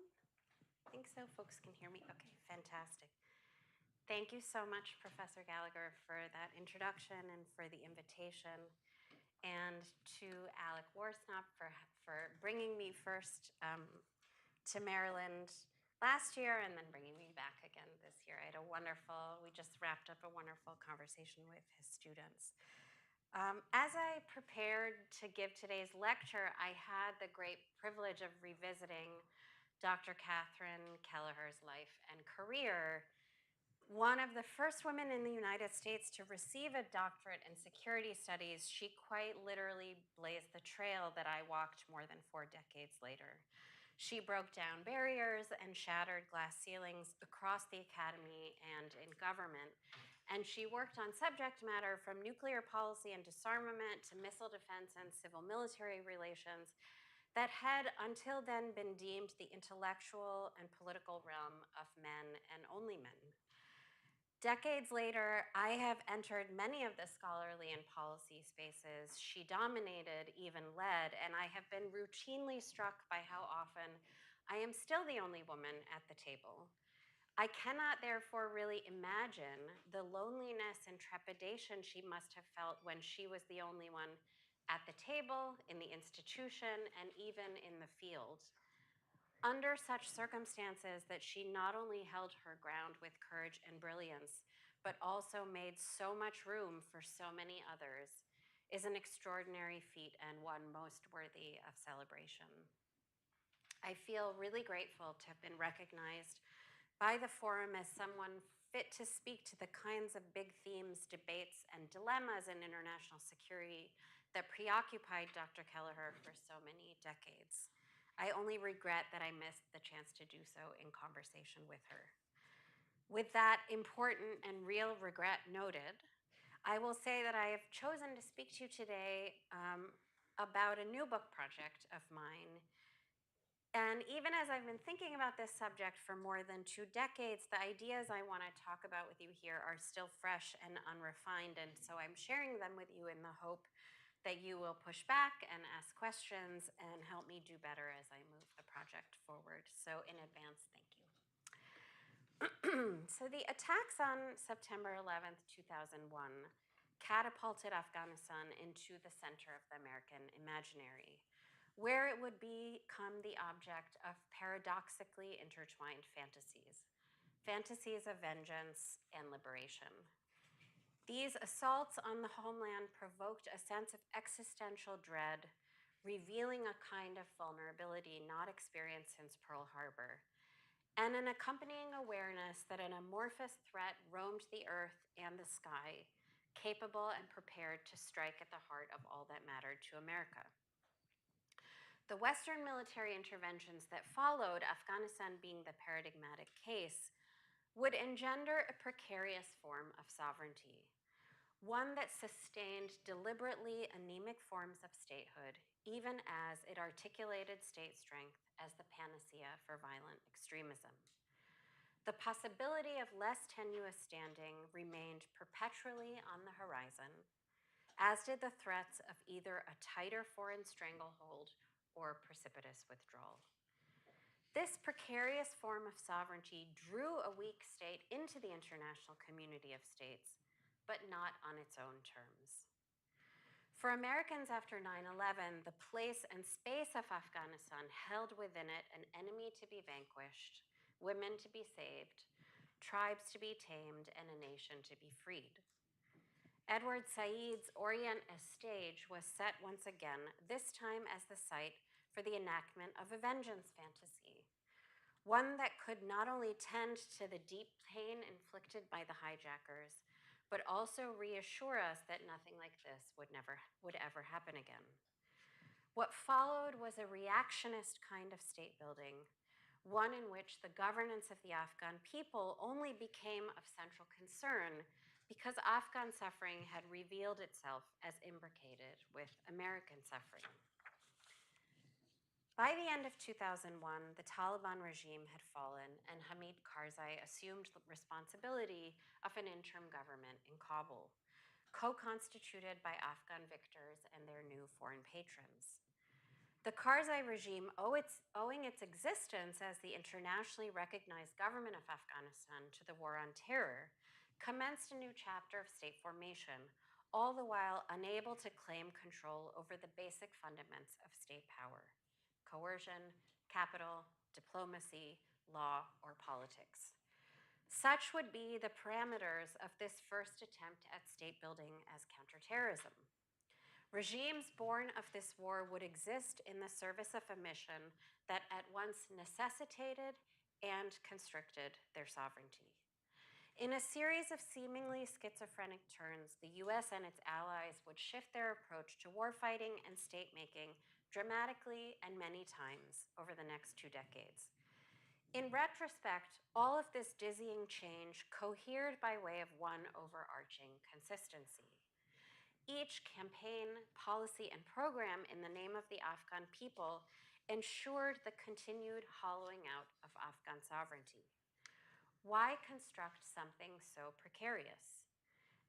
microphone? I think so. Folks can hear me. Okay, fantastic. Thank you so much, Professor Gallagher, for that introduction and for the invitation, and to Alec Warsnop for bringing me first to Maryland last year and then bringing me back again this year. We just wrapped up a wonderful conversation with his students. As I prepared to give today's lecture, I had the great privilege of revisiting Dr. Catherine Kelleher's life and career, one of the first women in the United States to receive a doctorate in security studies. She quite literally blazed the trail that I walked more than 4 decades later. She broke down barriers and shattered glass ceilings across the academy and in government. And she worked on subject matter from nuclear policy and disarmament to missile defense and civil military relations that had until then been deemed the intellectual and political realm of men and only men. Decades later, I have entered many of the scholarly and policy spaces she dominated, even led, and I have been routinely struck by how often I am still the only woman at the table. I cannot therefore really imagine the loneliness and trepidation she must have felt when she was the only one at the table, in the institution, and even in the field. Under such circumstances, that she not only held her ground with courage and brilliance, but also made so much room for so many others, is an extraordinary feat and one most worthy of celebration. I feel really grateful to have been recognized by the forum as someone fit to speak to the kinds of big themes, debates, and dilemmas in international security that preoccupied Dr. Kelleher for so many decades. I only regret that I missed the chance to do so in conversation with her. With that important and real regret noted, I will say that I have chosen to speak to you today about a new book project of mine. And even as I've been thinking about this subject for more than 2 decades, the ideas I want to talk about with you here are still fresh and unrefined. And so I'm sharing them with you in the hope that you will push back and ask questions and help me do better as I move the project forward. So in advance, thank you. So the attacks on September 11th, 2001 catapulted Afghanistan into the center of the American imaginary, where it would become the object of paradoxically intertwined fantasies of vengeance and liberation. These assaults on the homeland provoked a sense of existential dread, revealing a kind of vulnerability not experienced since Pearl Harbor, and an accompanying awareness that an amorphous threat roamed the earth and the sky, capable and prepared to strike at the heart of all that mattered to America. The Western military interventions that followed, Afghanistan being the paradigmatic case, would engender a precarious form of sovereignty, one that sustained deliberately anemic forms of statehood, even as it articulated state strength as the panacea for violent extremism. The possibility of less tenuous standing remained perpetually on the horizon, as did the threats of either a tighter foreign stranglehold or precipitous withdrawal. This precarious form of sovereignty drew a weak state into the international community of states, but not on its own terms. For Americans after 9/11, the place and space of Afghanistan held within it an enemy to be vanquished, women to be saved, tribes to be tamed, and a nation to be freed. Edward Said's Orient as Stage was set once again, this time as the site for the enactment of a vengeance fantasy, one that could not only tend to the deep pain inflicted by the hijackers, but also reassure us that nothing like this would ever happen again. What followed was a reactionist kind of state building, one in which the governance of the Afghan people only became of central concern because Afghan suffering had revealed itself as imbricated with American suffering. By the end of 2001, the Taliban regime had fallen, and Hamid Karzai assumed responsibility of an interim government in Kabul, co-constituted by Afghan victors and their new foreign patrons. The Karzai regime, owing its existence as the internationally recognized government of Afghanistan to the war on terror, commenced a new chapter of state formation, all the while unable to claim control over the basic fundaments of state power: coercion, capital, diplomacy, law, or politics. Such would be the parameters of this first attempt at state building as counterterrorism. Regimes born of this war would exist in the service of a mission that at once necessitated and constricted their sovereignty. In a series of seemingly schizophrenic turns, the US and its allies would shift their approach to warfighting and state making dramatically and many times over the next 2 decades. In retrospect, all of this dizzying change cohered by way of one overarching consistency. Each campaign, policy, and program in the name of the Afghan people ensured the continued hollowing out of Afghan sovereignty. Why construct something so precarious?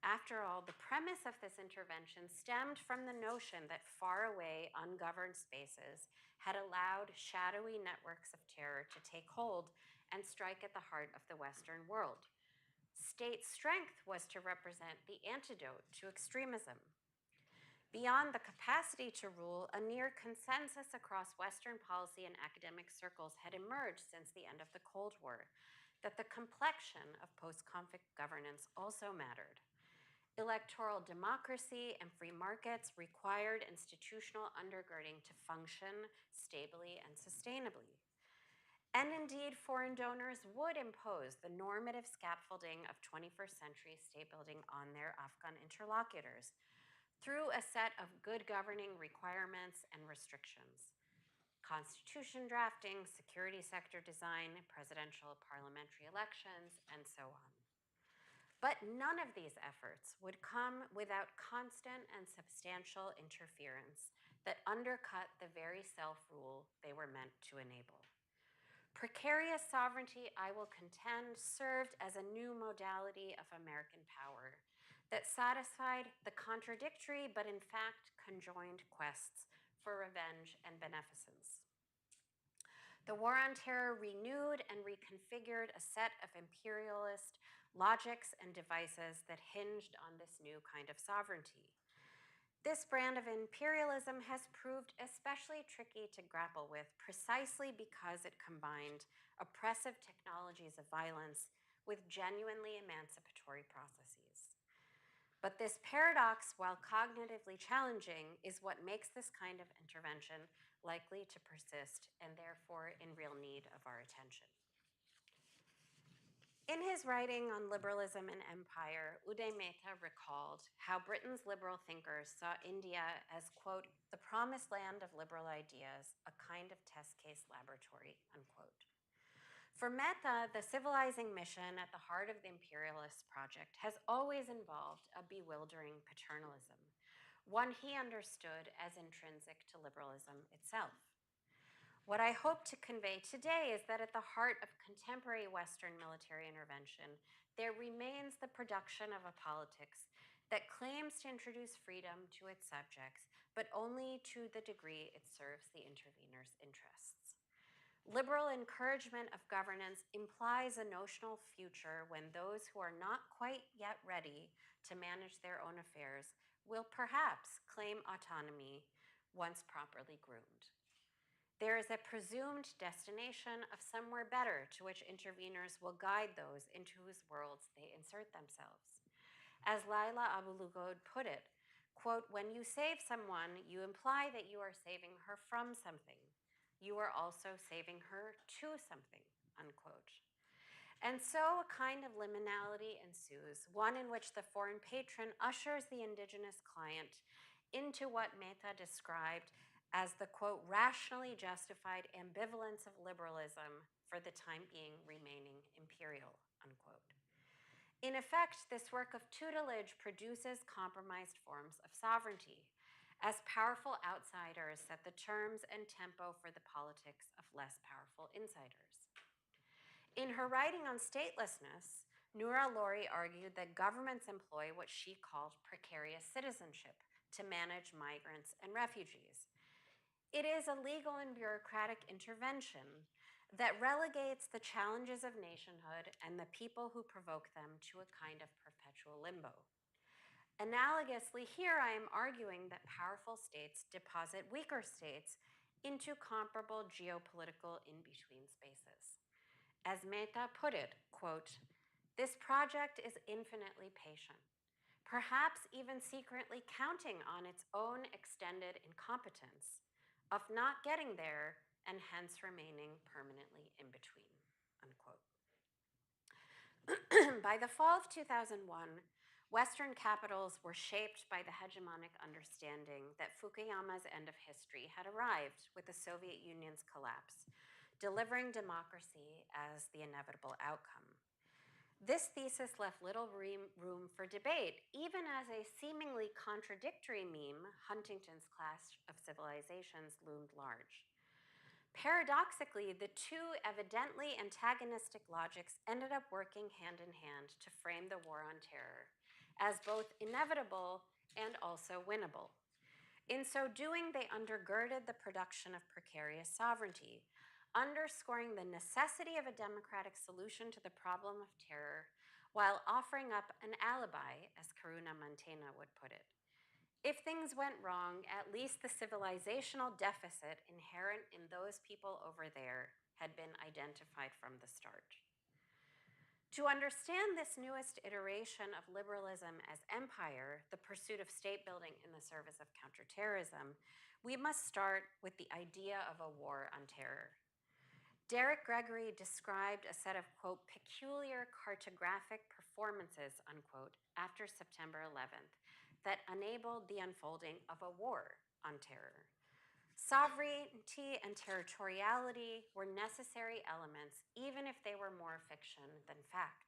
After all, the premise of this intervention stemmed from the notion that faraway, ungoverned spaces had allowed shadowy networks of terror to take hold and strike at the heart of the Western world. State strength was to represent the antidote to extremism. Beyond the capacity to rule, a near consensus across Western policy and academic circles had emerged since the end of the Cold War that the complexion of post-conflict governance also mattered. Electoral democracy and free markets required institutional undergirding to function stably and sustainably. And indeed, foreign donors would impose the normative scaffolding of 21st century state building on their Afghan interlocutors through a set of good governing requirements and restrictions: constitution drafting, security sector design, presidential parliamentary elections, and so on. But none of these efforts would come without constant and substantial interference that undercut the very self-rule they were meant to enable. Precarious sovereignty, I will contend, served as a new modality of American power that satisfied the contradictory but in fact conjoined quests for revenge and beneficence. The war on terror renewed and reconfigured a set of imperialist logics and devices that hinged on this new kind of sovereignty. This brand of imperialism has proved especially tricky to grapple with precisely because it combined oppressive technologies of violence with genuinely emancipatory processes. But this paradox, while cognitively challenging, is what makes this kind of intervention likely to persist and therefore in real need of our attention. In his writing on liberalism and empire, Uday Mehta recalled how Britain's liberal thinkers saw India as, quote, the promised land of liberal ideas, a kind of test case laboratory, unquote. For Mehta, the civilizing mission at the heart of the imperialist project has always involved a bewildering paternalism, one he understood as intrinsic to liberalism itself. What I hope to convey today is that at the heart of contemporary Western military intervention, there remains the production of a politics that claims to introduce freedom to its subjects, but only to the degree it serves the intervener's interests. Liberal encouragement of governance implies a notional future when those who are not quite yet ready to manage their own affairs will perhaps claim autonomy once properly groomed. There is a presumed destination of somewhere better to which interveners will guide those into whose worlds they insert themselves. As Laila Abulugod put it, quote, when you save someone, you imply that you are saving her from something. You are also saving her to something, unquote. And so a kind of liminality ensues, one in which the foreign patron ushers the indigenous client into what Mehta described as the, quote, rationally justified ambivalence of liberalism for the time being remaining imperial, unquote. In effect, this work of tutelage produces compromised forms of sovereignty, as powerful outsiders set the terms and tempo for the politics of less powerful insiders. In her writing on statelessness, Noura Lori argued that governments employ what she called precarious citizenship to manage migrants and refugees. It is a legal and bureaucratic intervention that relegates the challenges of nationhood and the people who provoke them to a kind of perpetual limbo. Analogously, here I am arguing that powerful states deposit weaker states into comparable geopolitical in-between spaces. As Mehta put it, quote, "This project is infinitely patient, perhaps even secretly counting on its own extended incompetence of not getting there and hence remaining permanently in between," unquote. By the fall of 2001, Western capitals were shaped by the hegemonic understanding that Fukuyama's end of history had arrived with the Soviet Union's collapse, delivering democracy as the inevitable outcome. This thesis left little room for debate, even as a seemingly contradictory meme, Huntington's Clash of Civilizations, loomed large. Paradoxically, the two evidently antagonistic logics ended up working hand in hand to frame the war on terror as both inevitable and also winnable. In so doing, they undergirded the production of precarious sovereignty, underscoring the necessity of a democratic solution to the problem of terror while offering up an alibi, as Karuna Mantena would put it. If things went wrong, at least the civilizational deficit inherent in those people over there had been identified from the start. To understand this newest iteration of liberalism as empire, the pursuit of state building in the service of counterterrorism, we must start with the idea of a war on terror. Derek Gregory described a set of, quote, peculiar cartographic performances, unquote, after September 11th that enabled the unfolding of a war on terror. Sovereignty and territoriality were necessary elements, even if they were more fiction than fact.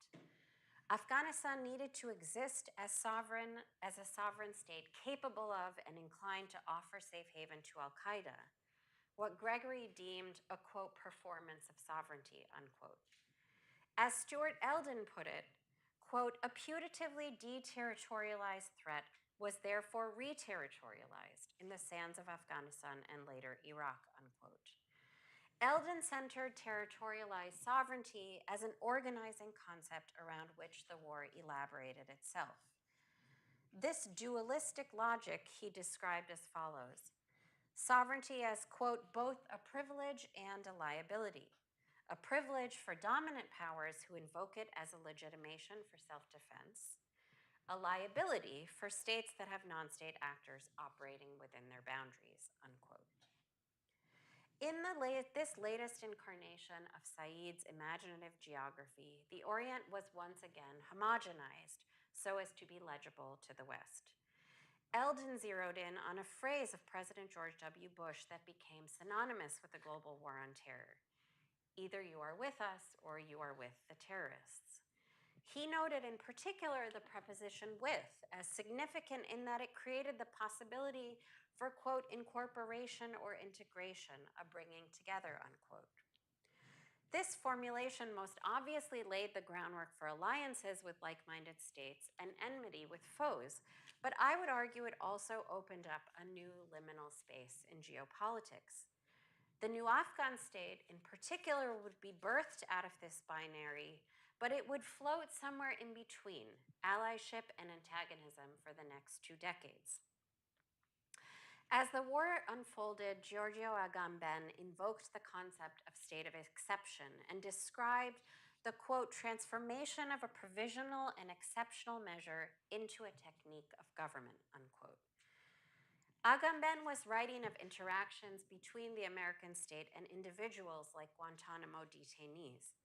Afghanistan needed to exist as a sovereign state capable of and inclined to offer safe haven to Al-Qaeda, what Gregory deemed a, quote, performance of sovereignty, unquote. As Stuart Eldon put it, quote, a putatively deterritorialized threat was therefore re-territorialized in the sands of Afghanistan and later Iraq, unquote. Eldon centered territorialized sovereignty as an organizing concept around which the war elaborated itself. This dualistic logic he described as follows: sovereignty as, quote, both a privilege and a liability. A privilege for dominant powers who invoke it as a legitimation for self-defense. A liability for states that have non-state actors operating within their boundaries, unquote. In this latest incarnation of Said's imaginative geography, the Orient was once again homogenized so as to be legible to the West. Eldon zeroed in on a phrase of President George W. Bush that became synonymous with the global war on terror. Either you are with us or you are with the terrorists. He noted in particular the preposition with as significant in that it created the possibility for, quote, incorporation or integration, a bringing together, unquote. This formulation most obviously laid the groundwork for alliances with like-minded states and enmity with foes, but I would argue it also opened up a new liminal space in geopolitics. The new Afghan state, in particular, would be birthed out of this binary, but it would float somewhere in between allyship and antagonism for the next 2 decades. As the war unfolded, Giorgio Agamben invoked the concept of state of exception and described the, quote, transformation of a provisional and exceptional measure into a technique of government, unquote. Agamben was writing of interactions between the American state and individuals like Guantanamo detainees.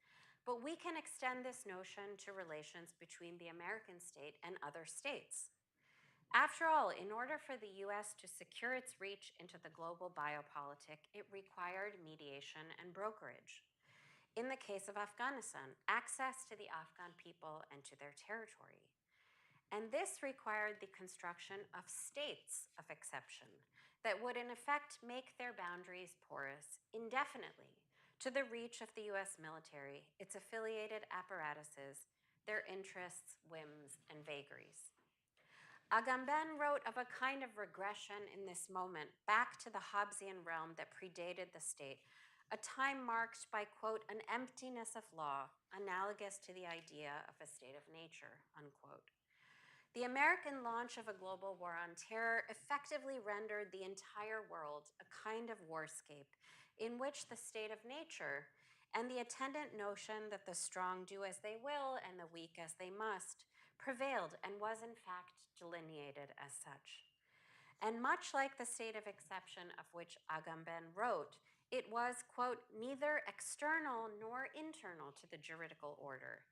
But we can extend this notion to relations between the American state and other states. After all, in order for the US to secure its reach into the global biopolitic, it required mediation and brokerage. In the case of Afghanistan, access to the Afghan people and to their territory. And this required the construction of states of exception that would in effect make their boundaries porous indefinitely to the reach of the US military, its affiliated apparatuses, their interests, whims, and vagaries. Agamben wrote of a kind of regression in this moment back to the Hobbesian realm that predated the state, a time marked by, quote, an emptiness of law, analogous to the idea of a state of nature, unquote. The American launch of a global war on terror effectively rendered the entire world a kind of warscape in which the state of nature and the attendant notion that the strong do as they will and the weak as they must prevailed and was in fact delineated as such. And much like the state of exception of which Agamben wrote, it was, quote, neither external nor internal to the juridical order.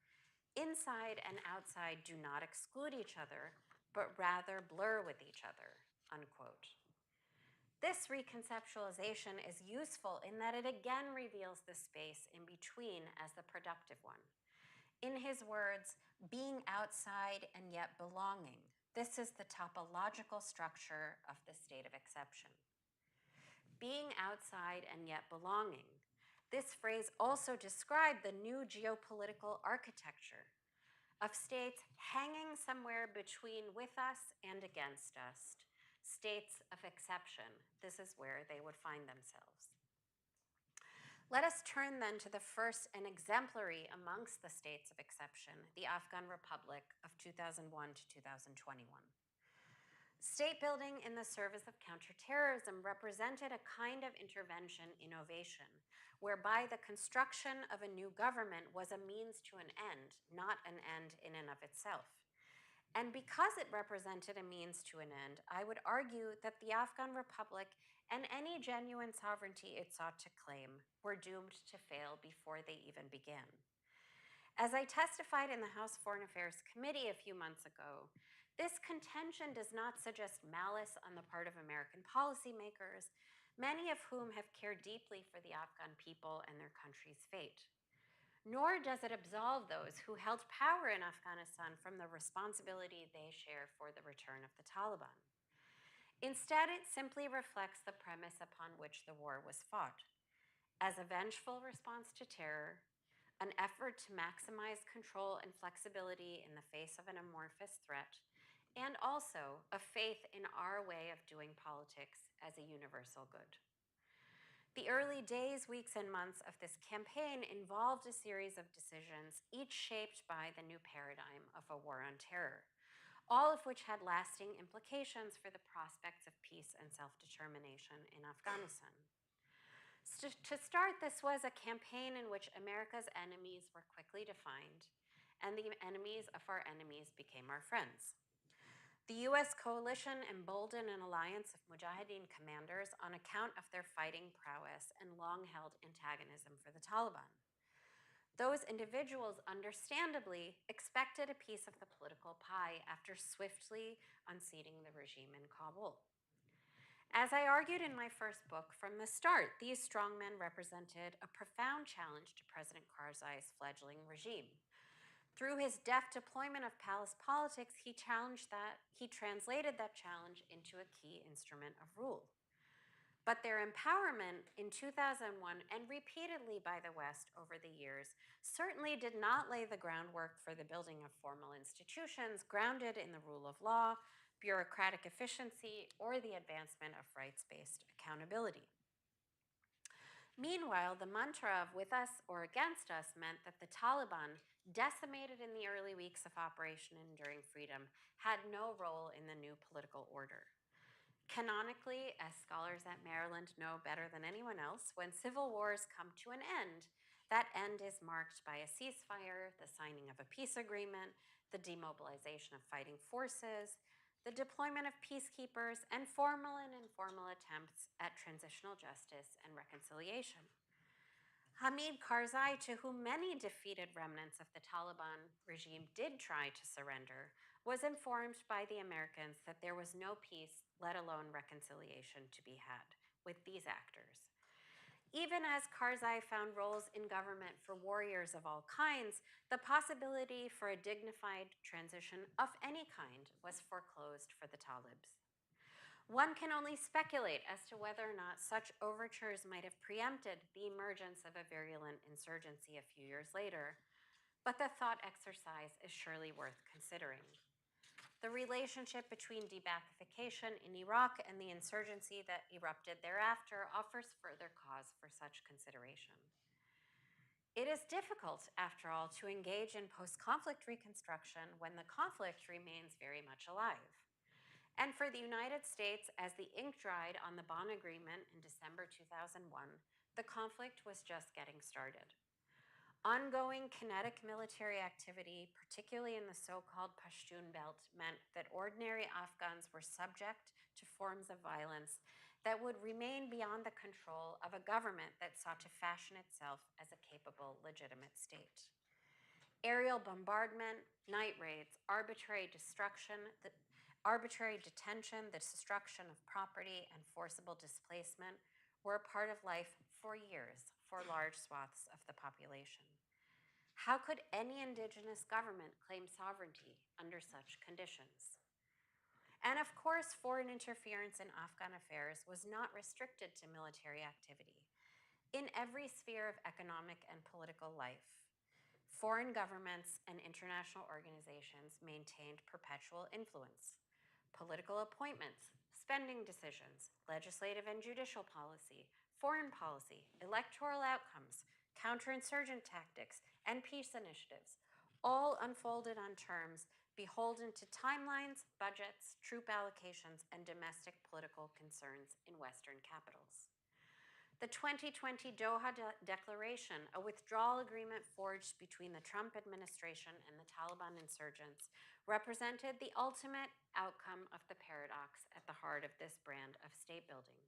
Inside and outside do not exclude each other, but rather blur with each other, unquote. This reconceptualization is useful in that it again reveals the space in between as the productive one. In his words, being outside and yet belonging, this is the topological structure of the state of exception. Being outside and yet belonging, this phrase also described the new geopolitical architecture of states hanging somewhere between with us and against us, states of exception. This is where they would find themselves. Let us turn then to the first and exemplary amongst the states of exception, the Afghan Republic of 2001 to 2021. State building in the service of counterterrorism represented a kind of intervention innovation, whereby the construction of a new government was a means to an end, not an end in and of itself. And because it represented a means to an end, I would argue that the Afghan Republic and any genuine sovereignty it sought to claim were doomed to fail before they even began. As I testified in the House Foreign Affairs Committee a few months ago, this contention does not suggest malice on the part of American policymakers, many of whom have cared deeply for the Afghan people and their country's fate. Nor does it absolve those who held power in Afghanistan from the responsibility they share for the return of the Taliban. Instead, it simply reflects the premise upon which the war was fought. As a vengeful response to terror, an effort to maximize control and flexibility in the face of an amorphous threat, and also a faith in our way of doing politics as a universal good. The early days, weeks, and months of this campaign involved a series of decisions, each shaped by the new paradigm of a war on terror, all of which had lasting implications for the prospects of peace and self-determination in Afghanistan. To start, this was a campaign in which America's enemies were quickly defined, and the enemies of our enemies became our friends. The US coalition emboldened an alliance of Mujahideen commanders on account of their fighting prowess and long-held antagonism for the Taliban. Those individuals understandably expected a piece of the political pie after swiftly unseating the regime in Kabul. As I argued in my first book, from the start, these strongmen represented a profound challenge to President Karzai's fledgling regime. Through his deft deployment of palace politics, he translated that challenge into a key instrument of rule. But their empowerment in 2001, and repeatedly by the West over the years, certainly did not lay the groundwork for the building of formal institutions grounded in the rule of law, bureaucratic efficiency, or the advancement of rights-based accountability. Meanwhile, the mantra of with us or against us meant that the Taliban, decimated in the early weeks of Operation Enduring Freedom, had no role in the new political order. Canonically, as scholars at Maryland know better than anyone else, when civil wars come to an end, that end is marked by a ceasefire, the signing of a peace agreement, the demobilization of fighting forces, the deployment of peacekeepers, and formal and informal attempts at transitional justice and reconciliation. Hamid Karzai, to whom many defeated remnants of the Taliban regime did try to surrender, was informed by the Americans that there was no peace, let alone reconciliation, to be had with these actors. Even as Karzai found roles in government for warriors of all kinds, the possibility for a dignified transition of any kind was foreclosed for the Talibs. One can only speculate as to whether or not such overtures might have preempted the emergence of a virulent insurgency a few years later, but the thought exercise is surely worth considering. The relationship between de-Baathification in Iraq and the insurgency that erupted thereafter offers further cause for such consideration. It is difficult, after all, to engage in post-conflict reconstruction when the conflict remains very much alive. And for the United States, as the ink dried on the Bonn Agreement in December 2001, the conflict was just getting started. Ongoing kinetic military activity, particularly in the so-called Pashtun Belt, meant that ordinary Afghans were subject to forms of violence that would remain beyond the control of a government that sought to fashion itself as a capable, legitimate state. Aerial bombardment, night raids, arbitrary detention, the destruction of property, and forcible displacement were a part of life for years for large swaths of the population. How could any indigenous government claim sovereignty under such conditions? And of course, foreign interference in Afghan affairs was not restricted to military activity. In every sphere of economic and political life, foreign governments and international organizations maintained perpetual influence. Political appointments, spending decisions, legislative and judicial policy, foreign policy, electoral outcomes, counterinsurgent tactics, and peace initiatives, all unfolded on terms beholden to timelines, budgets, troop allocations, and domestic political concerns in Western capitals. The 2020 Doha Declaration, a withdrawal agreement forged between the Trump administration and the Taliban insurgents, represented the ultimate outcome of the paradox at the heart of this brand of state building.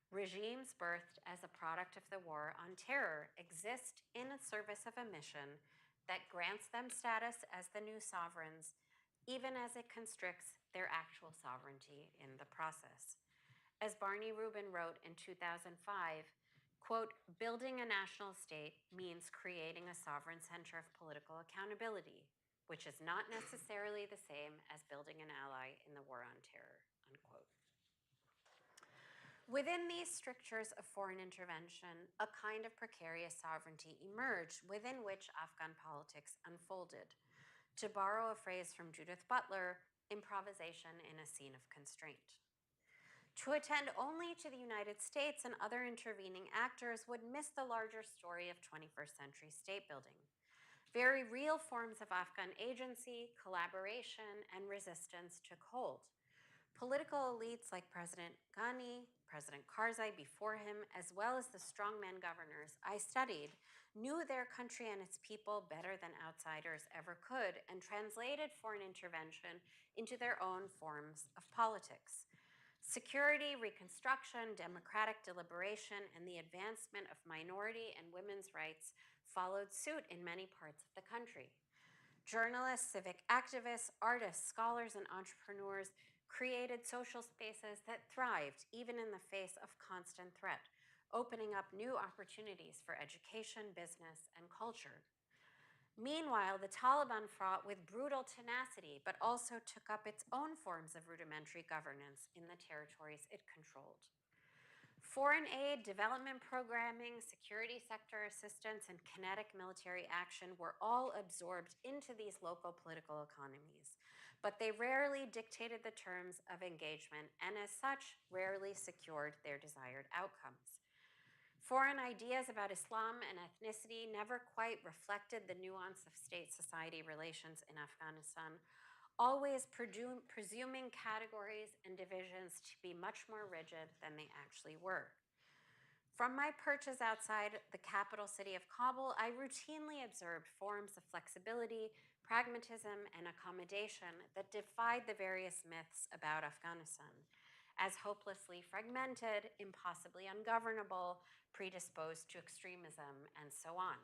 Regimes birthed as a product of the war on terror exist in the service of a mission that grants them status as the new sovereigns, even as it constricts their actual sovereignty in the process. As Barney Rubin wrote in 2005, quote, building a national state means creating a sovereign center of political accountability, which is not necessarily the same as building an ally in the war on terror, unquote. Within these strictures of foreign intervention, a kind of precarious sovereignty emerged within which Afghan politics unfolded. To borrow a phrase from Judith Butler, improvisation in a scene of constraint. To attend only to the United States and other intervening actors would miss the larger story of 21st century state building. Very real forms of Afghan agency, collaboration, and resistance took hold. Political elites like President Ghani, President Karzai before him, as well as the strongman governors I studied, knew their country and its people better than outsiders ever could and translated foreign intervention into their own forms of politics. Security, reconstruction, democratic deliberation, and the advancement of minority and women's rights followed suit in many parts of the country. Journalists, civic activists, artists, scholars, and entrepreneurs created social spaces that thrived even in the face of constant threat, opening up new opportunities for education, business, and culture. Meanwhile, the Taliban fought with brutal tenacity, but also took up its own forms of rudimentary governance in the territories it controlled. Foreign aid, development programming, security sector assistance, and kinetic military action were all absorbed into these local political economies, but they rarely dictated the terms of engagement and as such rarely secured their desired outcomes. Foreign ideas about Islam and ethnicity never quite reflected the nuance of state-society relations in Afghanistan, always presuming categories and divisions to be much more rigid than they actually were. From my perches outside the capital city of Kabul, I routinely observed forms of flexibility, pragmatism, and accommodation that defied the various myths about Afghanistan as hopelessly fragmented, impossibly ungovernable, predisposed to extremism, and so on.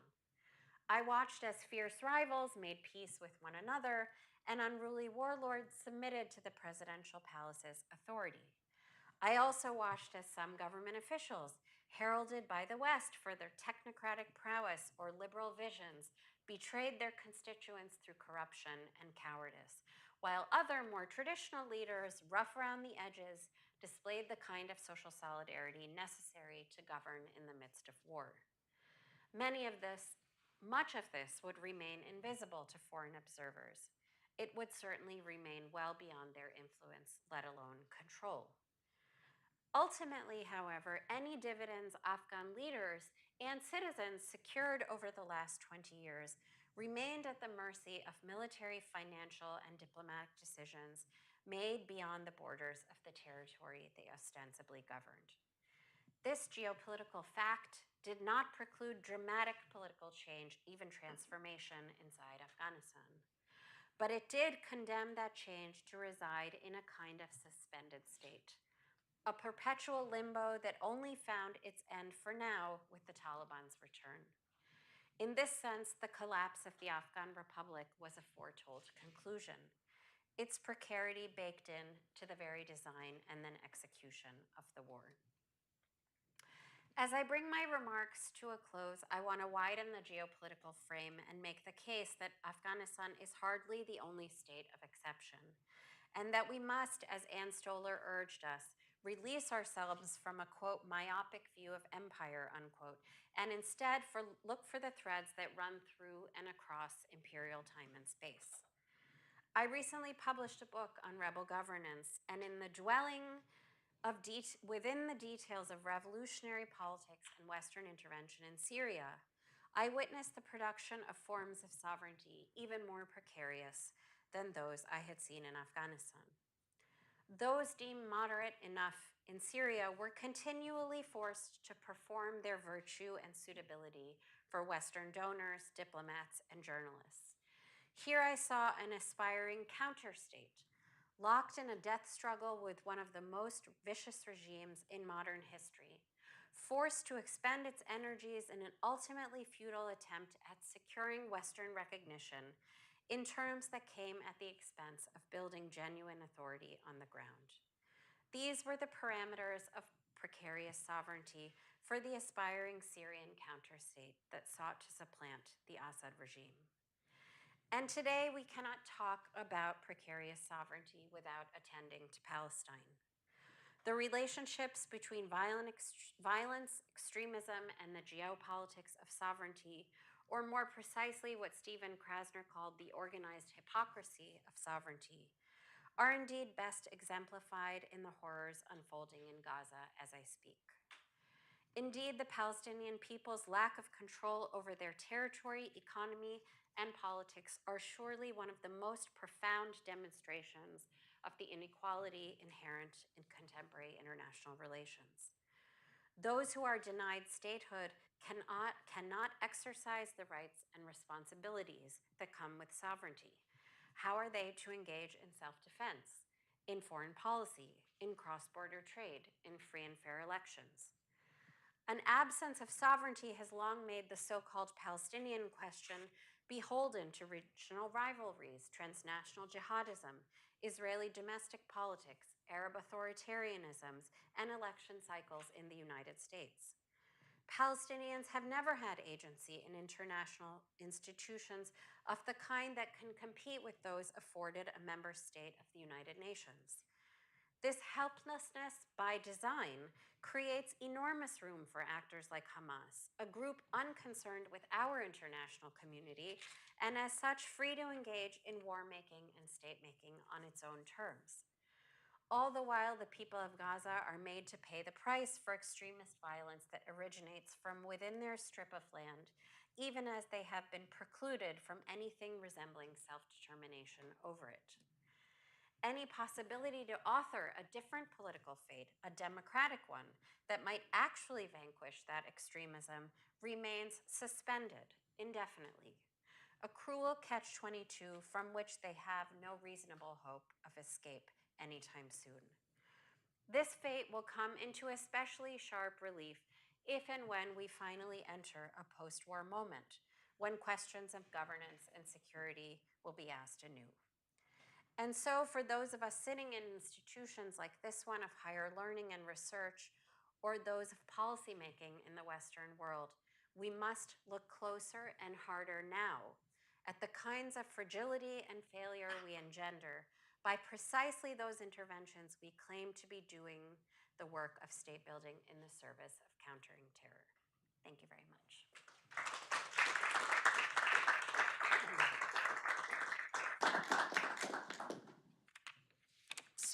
I watched as fierce rivals made peace with one another and unruly warlords submitted to the presidential palace's authority. I also watched as some government officials, heralded by the West for their technocratic prowess or liberal visions, betrayed their constituents through corruption and cowardice, while other more traditional leaders, rough around the edges, displayed the kind of social solidarity necessary to govern in the midst of war. Much of this would remain invisible to foreign observers. it would certainly remain well beyond their influence, let alone control. Ultimately, however, any dividends Afghan leaders and citizens secured over the last 20 years remained at the mercy of military, financial, and diplomatic decisions made beyond the borders of the territory they ostensibly governed. This geopolitical fact did not preclude dramatic political change, even transformation, inside Afghanistan. But it did condemn that change to reside in a kind of suspended state, a perpetual limbo that only found its end for now with the Taliban's return. In this sense, the collapse of the Afghan Republic was a foretold conclusion, its precarity baked in to the very design and then execution of the war. As I bring my remarks to a close, I want to widen the geopolitical frame and make the case that Afghanistan is hardly the only state of exception, and that we must, as Ann Stoler urged us, release ourselves from a, quote, myopic view of empire, unquote, and instead look for the threads that run through and across imperial time and space. I recently published a book on rebel governance, and in the dwelling within the details of revolutionary politics and Western intervention in Syria, I witnessed the production of forms of sovereignty even more precarious than those I had seen in Afghanistan. Those deemed moderate enough in Syria were continually forced to perform their virtue and suitability for Western donors, diplomats, and journalists. Here I saw an aspiring counter-state, locked in a death struggle with one of the most vicious regimes in modern history, forced to expend its energies in an ultimately futile attempt at securing Western recognition in terms that came at the expense of building genuine authority on the ground. These were the parameters of precarious sovereignty for the aspiring Syrian counter-state that sought to supplant the Assad regime. And today we cannot talk about precarious sovereignty without attending to Palestine. The relationships between violence, extremism, and the geopolitics of sovereignty, or more precisely what Stephen Krasner called the organized hypocrisy of sovereignty, are indeed best exemplified in the horrors unfolding in Gaza as I speak. Indeed, the Palestinian people's lack of control over their territory, economy, and politics are surely one of the most profound demonstrations of the inequality inherent in contemporary international relations. Those who are denied statehood cannot exercise the rights and responsibilities that come with sovereignty. How are they to engage in self-defense, in foreign policy, in cross-border trade, in free and fair elections? An absence of sovereignty has long made the so-called Palestinian question beholden to regional rivalries, transnational jihadism, Israeli domestic politics, Arab authoritarianisms, and election cycles in the United States. Palestinians have never had agency in international institutions of the kind that can compete with those afforded a member state of the United Nations. This helplessness by design creates enormous room for actors like Hamas, a group unconcerned with our international community and as such free to engage in war-making and state-making on its own terms. All the while, the people of Gaza are made to pay the price for extremist violence that originates from within their strip of land, even as they have been precluded from anything resembling self-determination over it. Any possibility to author a different political fate, a democratic one, that might actually vanquish that extremism remains suspended indefinitely, a cruel catch-22 from which they have no reasonable hope of escape anytime soon. This fate will come into especially sharp relief if and when we finally enter a post-war moment, when questions of governance and security will be asked anew. And so for those of us sitting in institutions like this one of higher learning and research, or those of policymaking in the Western world, we must look closer and harder now at the kinds of fragility and failure we engender by precisely those interventions we claim to be doing the work of state building in the service of countering terror. Thank you very much.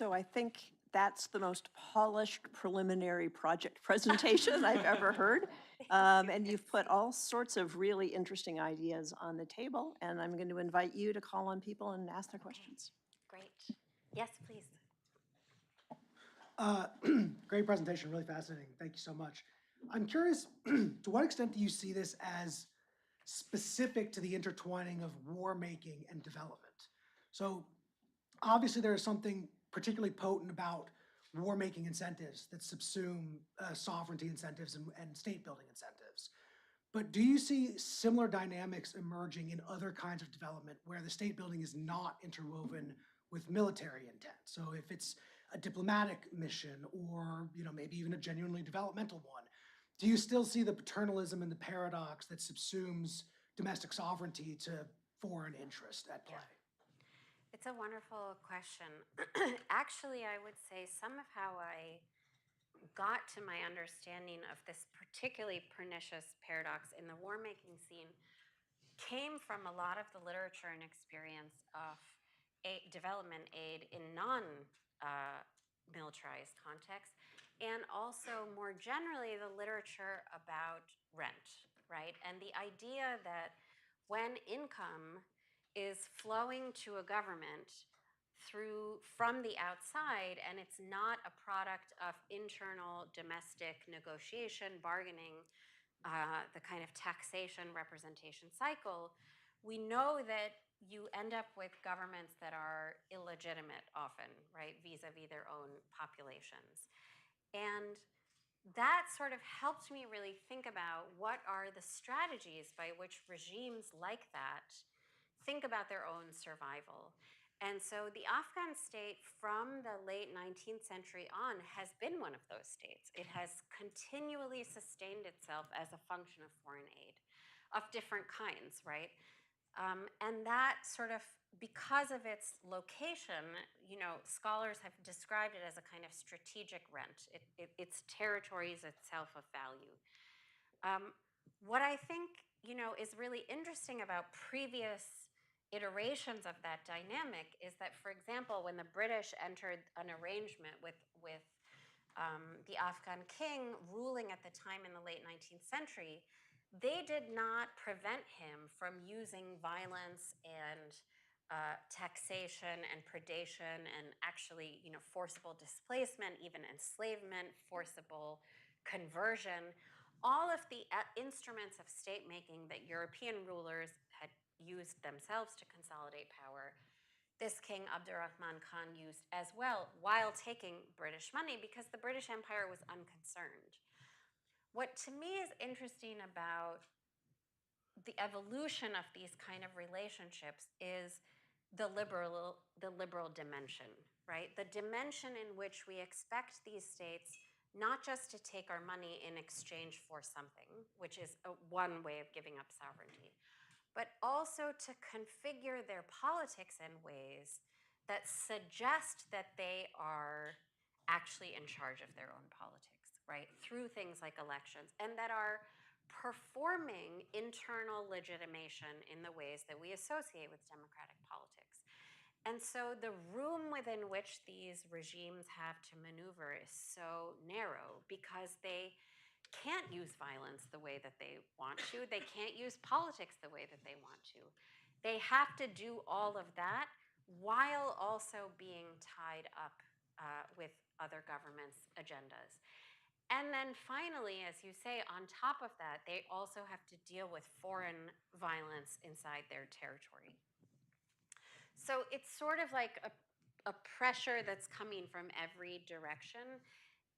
So I think that's the most polished preliminary project presentation I've ever heard. And you've put all sorts of really interesting ideas on the table, and I'm going to invite you to call on people and ask their questions. Great. Yes, please. Great presentation, really fascinating. Thank you so much. I'm curious, to what extent do you see this as specific to the intertwining of war making and development? So obviously there is something particularly potent about war making incentives that subsume sovereignty incentives and state building incentives. But do you see similar dynamics emerging in other kinds of development where the state building is not interwoven with military intent? So if it's a diplomatic mission or maybe even a genuinely developmental one, do you still see the paternalism and the paradox that subsumes domestic sovereignty to foreign interest at play? It's a wonderful question. Actually, I would say some of how I got to my understanding of this particularly pernicious paradox in the war-making scene came from a lot of the literature and experience of development aid in non-militarized contexts, and also more generally the literature about rent, right? And the idea that when income is flowing to a government from the outside, and it's not a product of internal domestic negotiation, bargaining, the kind of taxation representation cycle, we know that you end up with governments that are illegitimate often, right, vis-a-vis their own populations. And that sort of helped me really think about what are the strategies by which regimes like that think about their own survival. And so the Afghan state from the late 19th century on has been one of those states. It has continually sustained itself as a function of foreign aid of different kinds, right? And that sort of, because of its location, scholars have described it as a kind of strategic rent. Its territory is itself of value. What I think, is really interesting about previous iterations of that dynamic is that, for example, when the British entered an arrangement with the Afghan king ruling at the time in the late 19th century, they did not prevent him from using violence and taxation and predation and actually, forcible displacement, even enslavement, forcible conversion, all of the instruments of state making that European rulers had used themselves to consolidate power. This king, Abdurrahman Khan, used as well while taking British money because the British Empire was unconcerned. What to me is interesting about the evolution of these kind of relationships is the liberal dimension, right? The dimension in which we expect these states not just to take our money in exchange for something, which is one way of giving up sovereignty, but also to configure their politics in ways that suggest that they are actually in charge of their own politics, right? Through things like elections, and that are performing internal legitimation in the ways that we associate with democratic politics. And so the room within which these regimes have to maneuver is so narrow because they can't use violence the way that they want to. They can't use politics the way that they want to. They have to do all of that while also being tied up with other governments' agendas. And then finally, as you say, on top of that, they also have to deal with foreign violence inside their territory. So it's sort of like a pressure that's coming from every direction.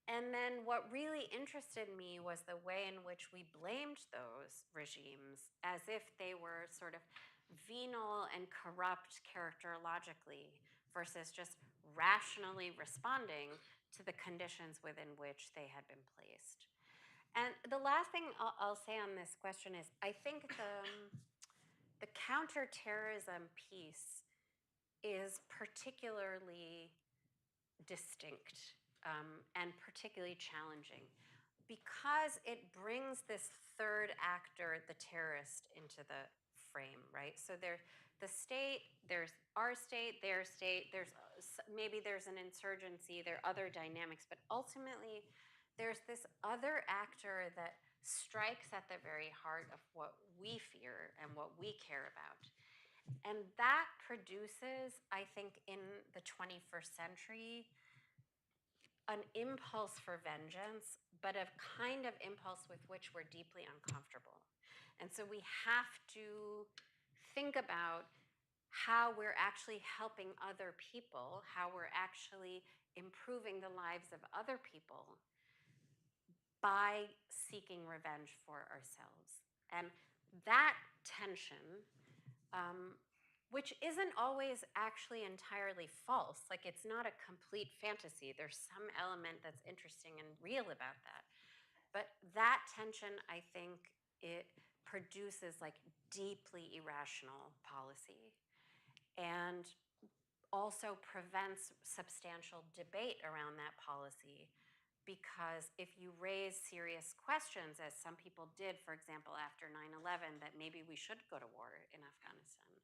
And then what really interested me was the way in which we blamed those regimes as if they were sort of venal and corrupt characterologically versus just rationally responding to the conditions within which they had been placed. And the last thing I'll say on this question is I think the counterterrorism piece is particularly distinct and particularly challenging because it brings this third actor, the terrorist, into the frame, right? So there's the state, there's our state, their state, maybe there's an insurgency, there are other dynamics, but ultimately there's this other actor that strikes at the very heart of what we fear and what we care about. And that produces, I think, in the 21st century, an impulse for vengeance, but a kind of impulse with which we're deeply uncomfortable. And so we have to think about how we're actually helping other people, how we're actually improving the lives of other people by seeking revenge for ourselves. And that tension, which isn't always actually entirely false, like it's not a complete fantasy. There's some element that's interesting and real about that. But that tension, I think, it produces like deeply irrational policy and also prevents substantial debate around that policy. Because if you raise serious questions, as some people did, for example, after 9/11, that maybe we should go to war in Afghanistan,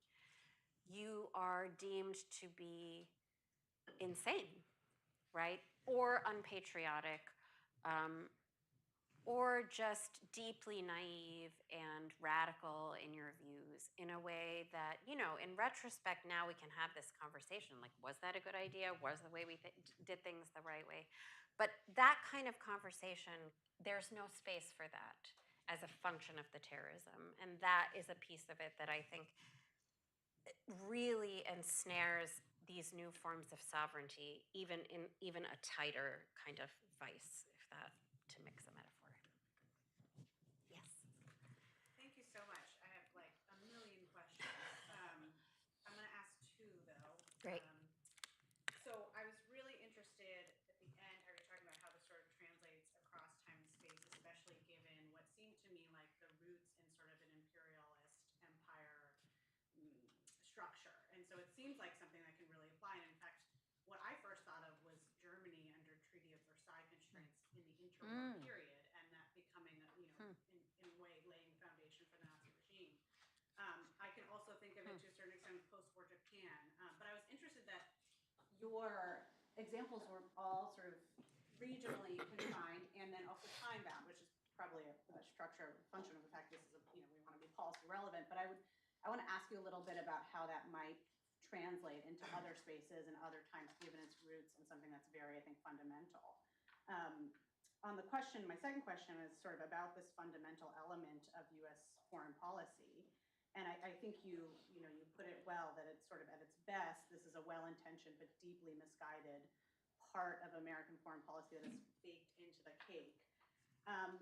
you are deemed to be insane, right? Or unpatriotic, or just deeply naive and radical in your views in a way that, in retrospect, now we can have this conversation. Like, was that a good idea? Was the way we did things the right way? But that kind of conversation, there's no space for that as a function of the terrorism. And that is a piece of it that I think really ensnares these new forms of sovereignty, even in even a tighter kind of vice, if that, to mix a metaphor. Yes. Thank you so much. I have like a million questions. I'm going to ask two, though. Great. So I was really interested at the end, how you're talking about how this sort of translates across time and space, especially given what seemed to me like the roots in sort of an imperialist empire structure. And so it seems like something that can really apply. And in fact, what I first thought of was Germany under Treaty of Versailles constraints in the interwar period, and that becoming, in a way, laying the foundation for the Nazi regime. I can also think of it to a certain extent post-war Japan. But I was interested that your examples were all sort of regionally confined and then also time-bound, which is probably a structure, a function of the fact this is we want to be policy relevant. But I want to ask you a little bit about how that might translate into other spaces and other times, given its roots in something that's very, I think, fundamental. On the question, my second question is sort of about this fundamental element of U.S. foreign policy. And I think you put it well, that it's sort of at its best, this is a well-intentioned but deeply misguided part of American foreign policy that is baked into the cake.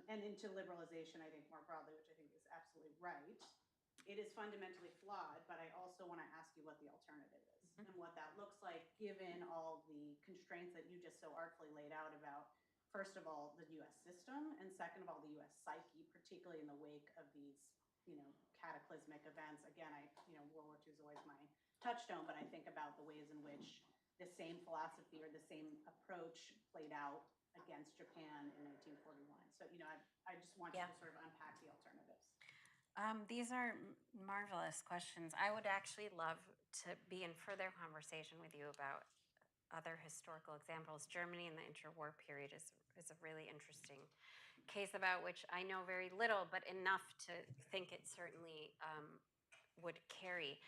And into liberalization, I think, more broadly, which I think is absolutely right. It is fundamentally flawed, but I also want to ask you what the alternative is and what that looks like, given all the constraints that you just so artfully laid out about, first of all, the U.S. system, and second of all, the U.S. psyche, particularly in the wake of these, cataclysmic events. Again, World War II is always my touchstone, but I think about the ways in which the same philosophy or the same approach played out against Japan in 1941. So, I just want you to sort of unpack the alternatives. These are marvelous questions. I would actually love to be in further conversation with you about other historical examples. Germany in the interwar period is a really interesting case about which I know very little, but enough to think it certainly would carry.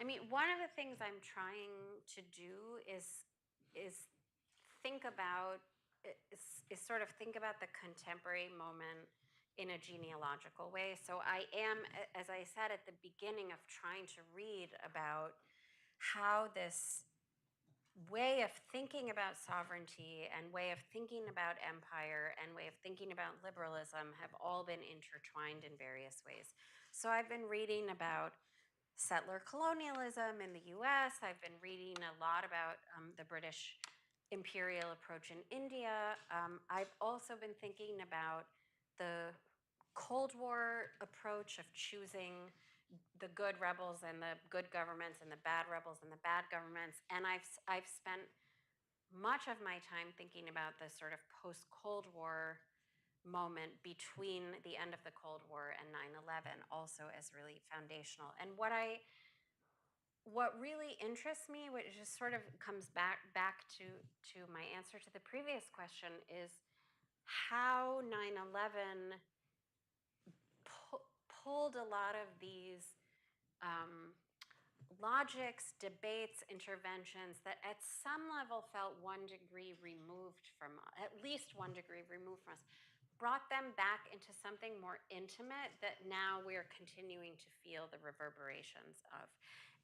I mean, one of the things I'm trying to do is think about the contemporary moment in a genealogical way. So I am, as I said at the beginning, of trying to read about how this way of thinking about sovereignty and way of thinking about empire and way of thinking about liberalism have all been intertwined in various ways. So I've been reading about settler colonialism in the US. I've been reading a lot about the British imperial approach in India. I've also been thinking about the Cold War approach of choosing the good rebels and the good governments and the bad rebels and the bad governments. And I've spent much of my time thinking about the sort of post-Cold War moment between the end of the Cold War and 9/11 also as really foundational. And what really interests me, which just sort of comes back to my answer to the previous question, is how 9/11 pulled a lot of these logics, debates, interventions that at some level felt 1 degree removed from, at least 1 degree removed from us, brought them back into something more intimate that now we're continuing to feel the reverberations of.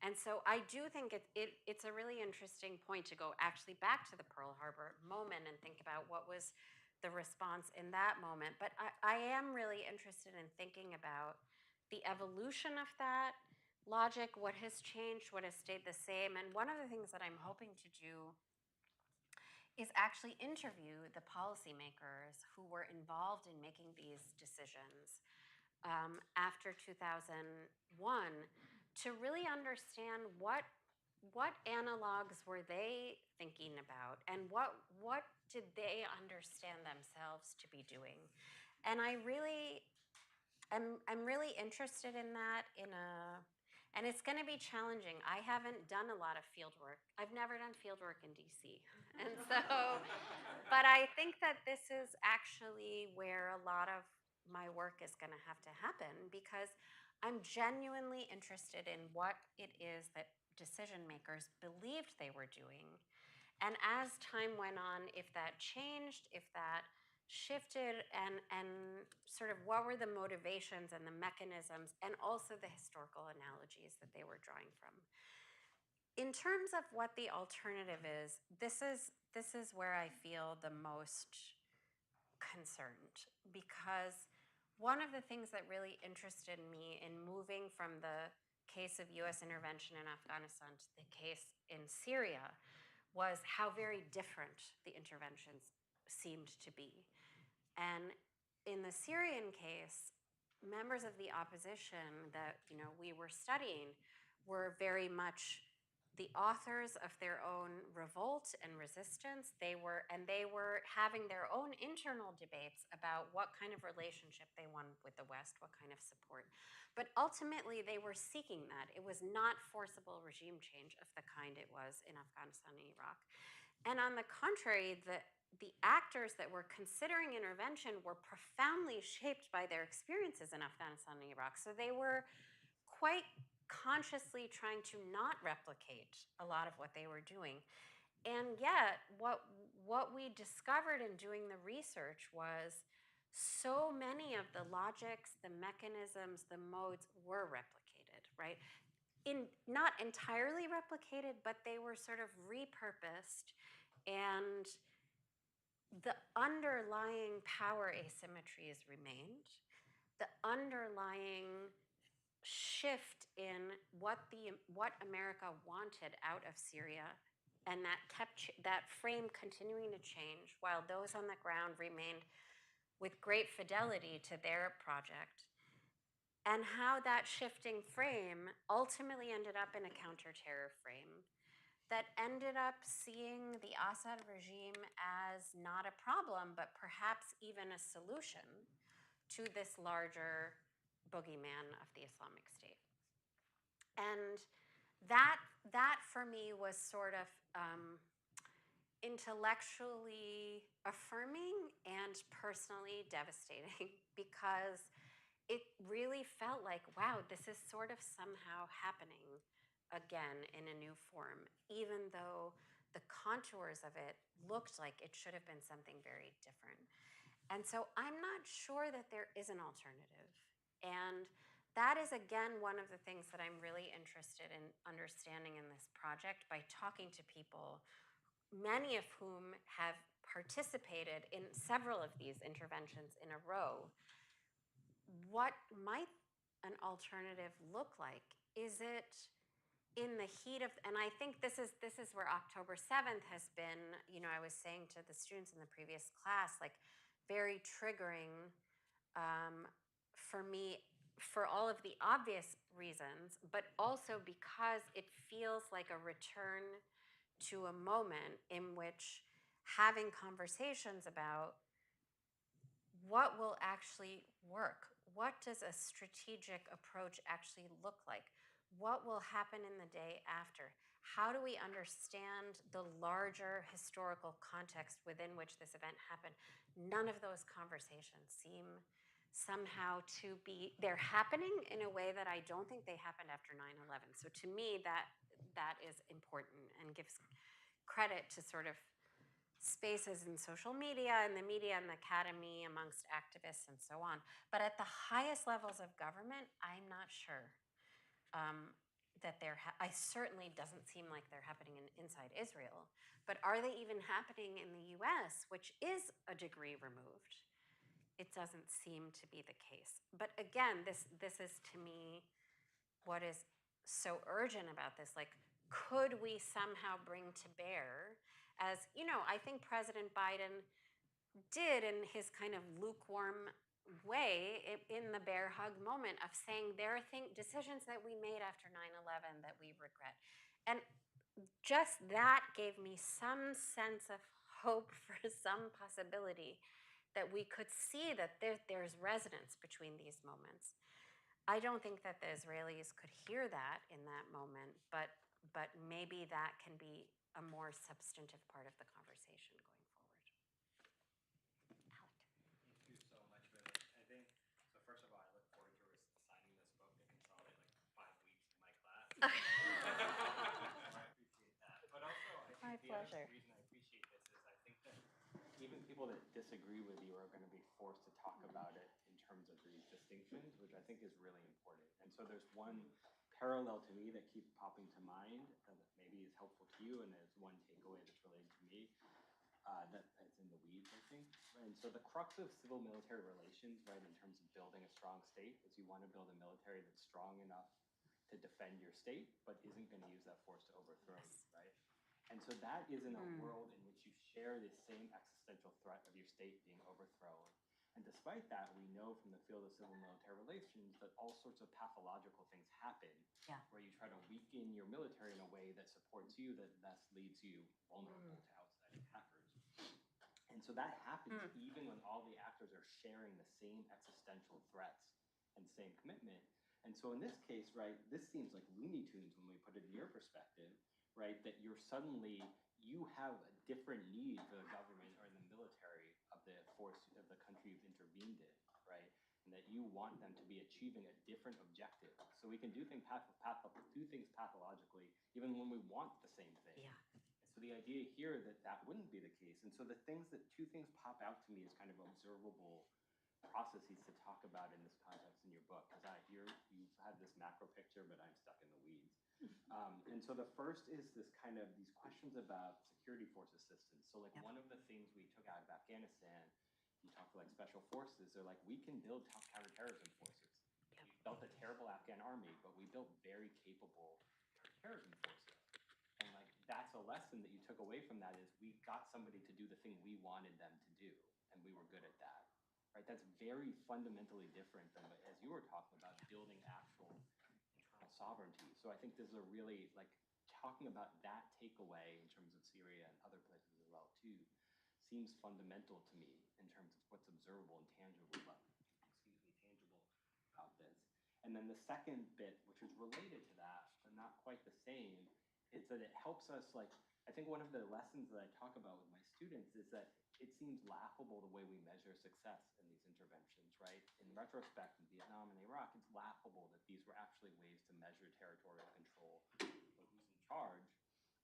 And so I do think it's a really interesting point to go actually back to the Pearl Harbor moment and think about what was the response in that moment. But I am really interested in thinking about the evolution of that logic, what has changed, what has stayed the same. And one of the things that I'm hoping to do is actually interview the policymakers who were involved in making these decisions after 2001 to really understand what analogs were they thinking about and what did they understand themselves to be doing. And I'm really interested in that and it's going to be challenging. I haven't done a lot of field work. I've never done field work in DC. And so, but I think that this is actually where a lot of my work is going to have to happen, because I'm genuinely interested in what it is that decision makers believed they were doing. And as time went on, if that changed, if that shifted, and sort of what were the motivations and the mechanisms, and also the historical analogies that they were drawing from. In terms of what the alternative is, this is where I feel the most concerned, because one of the things that really interested me in moving from the case of US intervention in Afghanistan to the case in Syria was how very different the interventions seemed to be. And in the Syrian case, members of the opposition that we were studying were very much the authors of their own revolt and resistance. They were having their own internal debates about what kind of relationship they wanted with the West, what kind of support. But ultimately, they were seeking that. It was not forcible regime change of the kind it was in Afghanistan and Iraq. And on the contrary, the actors that were considering intervention were profoundly shaped by their experiences in Afghanistan and Iraq. So they were quite consciously trying to not replicate a lot of what they were doing. And yet, what we discovered in doing the research was so many of the logics, the mechanisms, the modes were replicated, right? Not entirely replicated, but they were sort of repurposed, and the underlying power asymmetries remained. The underlying shift in what America wanted out of Syria, and that kept that frame continuing to change while those on the ground remained with great fidelity to their project. And how that shifting frame ultimately ended up in a counter-terror frame that ended up seeing the Assad regime as not a problem, but perhaps even a solution to this larger boogeyman of the Islamic State. And that for me was sort of intellectually affirming and personally devastating, because it really felt like, wow, this is sort of somehow happening again in a new form, even though the contours of it looked like it should have been something very different. And so I'm not sure that there is an alternative. And that is, again, one of the things that I'm really interested in understanding in this project by talking to people, many of whom have participated in several of these interventions in a row. What might an alternative look like? Is it in the heat of, and I think this is where October 7th has been, I was saying to the students in the previous class, like very triggering for me, for all of the obvious reasons, but also because it feels like a return to a moment in which having conversations about what will actually work? What does a strategic approach actually look like? What will happen in the day after? How do we understand the larger historical context within which this event happened? None of those conversations seem somehow to be, they're happening in a way that I don't think they happened after 9/11. So to me, that is important and gives credit to sort of spaces in social media and the media and the academy amongst activists and so on. But at the highest levels of government, I'm not sure that I certainly doesn't seem like they're happening inside Israel. But are they even happening in the US, which is a degree removed? It doesn't seem to be the case. But again, this is to me what is so urgent about this. Like, could we somehow bring to bear, as you know, I think President Biden did in his kind of lukewarm way in the bear hug moment of saying there are decisions that we made after 9/11 that we regret. And just that gave me some sense of hope for some possibility that we could see that there's resonance between these moments. I don't think that the Israelis could hear that in that moment, but maybe that can be a more substantive part of the conversation going forward. Alec. Thank you so much for this. I think, so first of all, I look forward to signing this book and consolidate like 5 weeks in my class. I appreciate that. But also, I think My the other pleasure. reason I appreciate this is I think that even people that disagree with you are going to be forced to talk about it in terms of these distinctions, which I think is really important. And so there's one parallel to me that keeps popping to mind that maybe is helpful to you, and there's one takeaway that's related to me. That's in the weeds, I think. And so the crux of civil-military relations, right, in terms of building a strong state, is you want to build a military that's strong enough to defend your state, but isn't going to use that force to overthrow you, right? And so that is in a world in which you share the same existential threat of your state being overthrown. And despite that, we know from the field of civil-military relations that all sorts of pathological things happen where you try to weaken your military in a way that supports you, that thus leaves you vulnerable to outside attackers. And so that happens even when all the actors are sharing the same existential threats and same commitment. And so in this case, right, this seems like Looney Tunes when we put it in your perspective, right, that you have a different need for the government or in the military of the force of the country you've intervened in, right, and that you want them to be achieving a different objective. So we can do things pathologically even when we want the same thing. Yeah. So the idea here that wouldn't be the case. And so two things pop out to me as kind of observable processes to talk about in this context in your book, because you've had this macro picture, but I'm stuck in the weeds. And so the first is these questions about security force assistance. So like one of the things we took out of Afghanistan, you talk to like special forces, they're like, we can build tough counterterrorism forces. We built a terrible Afghan army, but we built very capable counterterrorism forces. And like that's a lesson that you took away from that is we got somebody to do the thing we wanted them to do, and we were good at that. Right? That's very fundamentally different than, as you were talking about, building actual internal sovereignty. So I think this is a really, like, talking about that takeaway in terms of Syria and other places as well, too, seems fundamental to me in terms of what's observable and tangible about this. And then the second bit, which is related to that, but not quite the same, is that it helps us, like, I think one of the lessons that I talk about with my students is that it seems laughable the way we measure success in these interventions, right? In retrospect, in Vietnam and Iraq, it's laughable that these were actually ways to measure territorial control or who's in charge,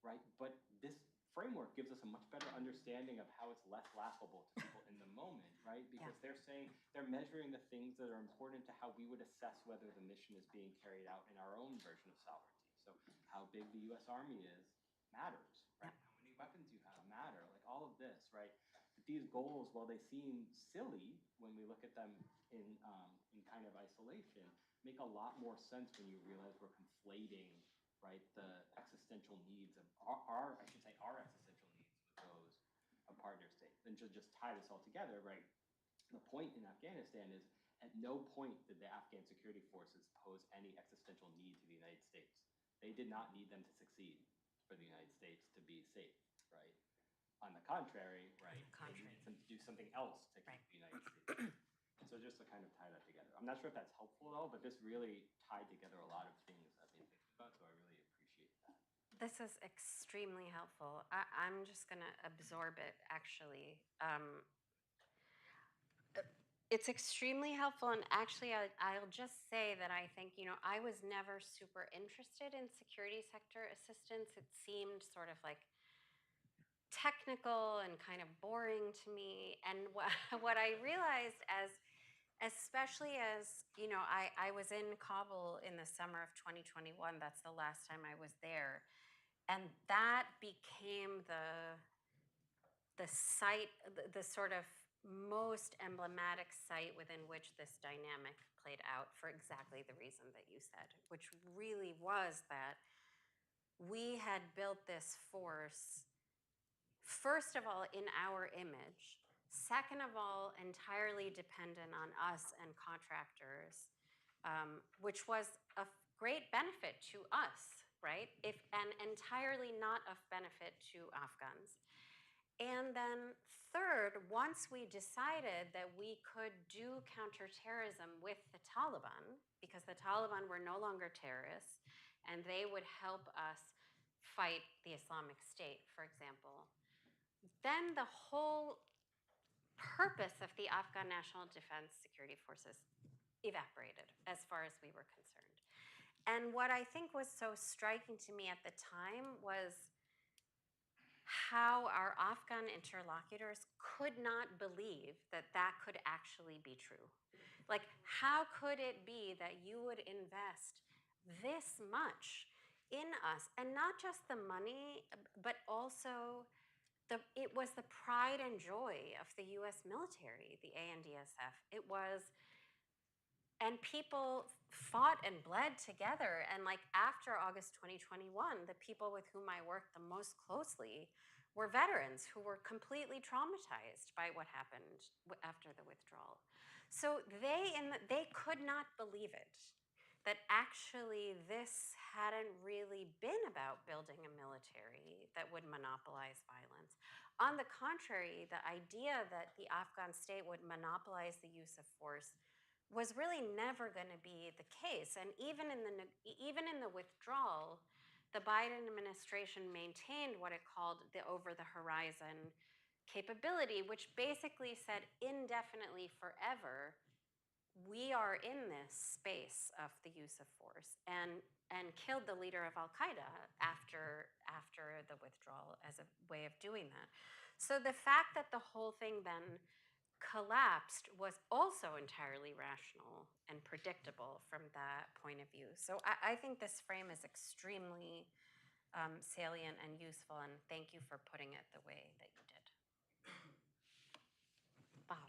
right? But this framework gives us a much better understanding of how it's less laughable to people in the moment, right? Because they're saying, they're measuring the things that are important to how we would assess whether the mission is being carried out in our own version of sovereignty. So how big the US Army is matters, right? How many weapons you have matter, like all of this, right? But these goals, while they seem silly when we look at them in kind of isolation, make a lot more sense when you realize we're conflating, right, the existential needs of our existential needs with those of partner states. And to just tie this all together, right, the point in Afghanistan is at no point did the Afghan security forces pose any existential need to the United States. They did not need them to succeed for the United States to be safe, right? on the contrary, right, they contrary. needed to do something else to keep Right. the United States. So just to kind of tie that together. I'm not sure if that's helpful at all, but this really tied together a lot of things I've been thinking about, so I really appreciate that. This is extremely helpful. I'm just going to absorb it, actually. It's extremely helpful, and actually, I'll just say that I think, I was never super interested in security sector assistance. It seemed sort of like technical and kind of boring to me. And what I realized especially as, I was in Kabul in the summer of 2021. That's the last time I was there. And that became the site, the sort of most emblematic site within which this dynamic played out for exactly the reason that you said, which really was that we had built this force, first of all, in our image, second of all, entirely dependent on us and contractors, which was of great benefit to us, right? And entirely not of benefit to Afghans. And then third, once we decided that we could do counterterrorism with the Taliban, because the Taliban were no longer terrorists, and they would help us fight the Islamic State, for example, then the whole purpose of the Afghan National Defense Security Forces evaporated as far as we were concerned. And what I think was so striking to me at the time was how our Afghan interlocutors could not believe that that could actually be true. Like, how could it be that you would invest this much in us? And not just the money, but also it was the pride and joy of the US military, the ANDSF. It was, and people fought and bled together. And like after August 2021, the people with whom I worked the most closely were veterans who were completely traumatized by what happened after the withdrawal. So they could not believe it, that actually this hadn't really been about building a military that would monopolize violence. On the contrary, the idea that the Afghan state would monopolize the use of force was really never going to be the case. And even in the withdrawal, the Biden administration maintained what it called the over-the-horizon capability, which basically said indefinitely forever, we are in this space of the use of force, and killed the leader of Al Qaeda after the withdrawal as a way of doing that. So the fact that the whole thing then collapsed was also entirely rational and predictable from that point of view. So I think this frame is extremely salient and useful, and thank you for putting it the way that you did. Bob.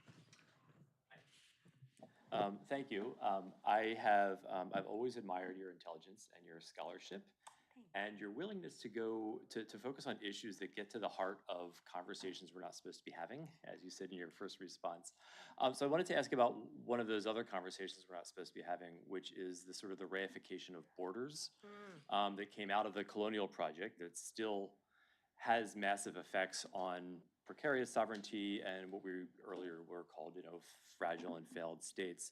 Thank you. I've always admired your intelligence and your scholarship and your willingness to go to focus on issues that get to the heart of conversations we're not supposed to be having, as you said in your first response. So I wanted to ask about one of those other conversations we're not supposed to be having, which is the sort of the reification of borders that came out of the colonial project that still has massive effects on precarious sovereignty and what we earlier were called, fragile and failed states.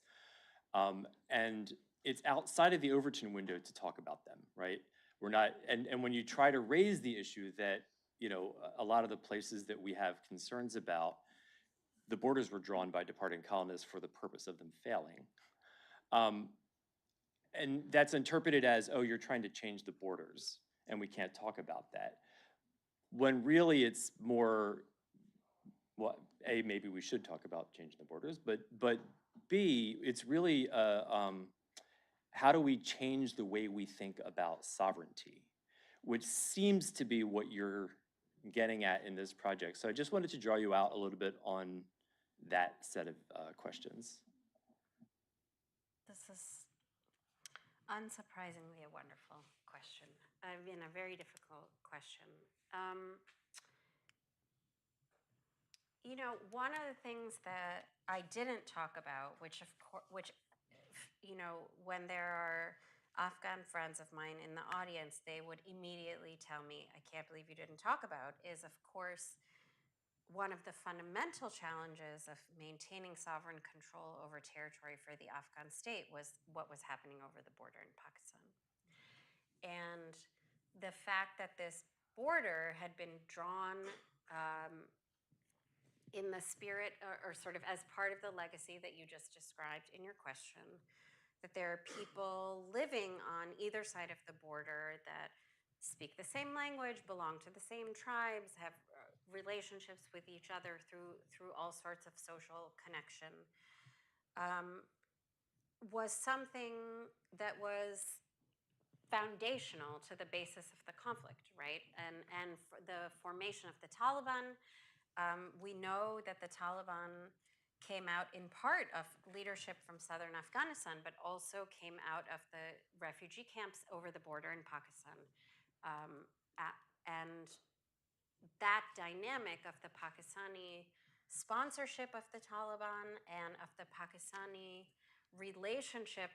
And it's outside of the Overton window to talk about them, right? We're not, and when you try to raise the issue that, a lot of the places that we have concerns about, the borders were drawn by departing colonists for the purpose of them failing. And that's interpreted as, oh, you're trying to change the borders, and we can't talk about that. When really it's more, well, A, maybe we should talk about changing the borders, but B, it's really how do we change the way we think about sovereignty, which seems to be what you're getting at in this project. So I just wanted to draw you out a little bit on that set of questions. This is unsurprisingly a wonderful question. I mean, a very difficult question. One of the things that I didn't talk about, which when there are Afghan friends of mine in the audience, they would immediately tell me, I can't believe you didn't talk about, is of course one of the fundamental challenges of maintaining sovereign control over territory for the Afghan state was what was happening over the border in Pakistan. And the fact that this border had been drawn in the spirit or sort of as part of the legacy that you just described in your question, that there are people living on either side of the border that speak the same language, belong to the same tribes, have relationships with each other through all sorts of social connection, was something that was foundational to the basis of the conflict, right? And for the formation of the Taliban, we know that the Taliban came out in part of leadership from southern Afghanistan, but also came out of the refugee camps over the border in Pakistan. And that dynamic of the Pakistani sponsorship of the Taliban and of the Pakistani relationship,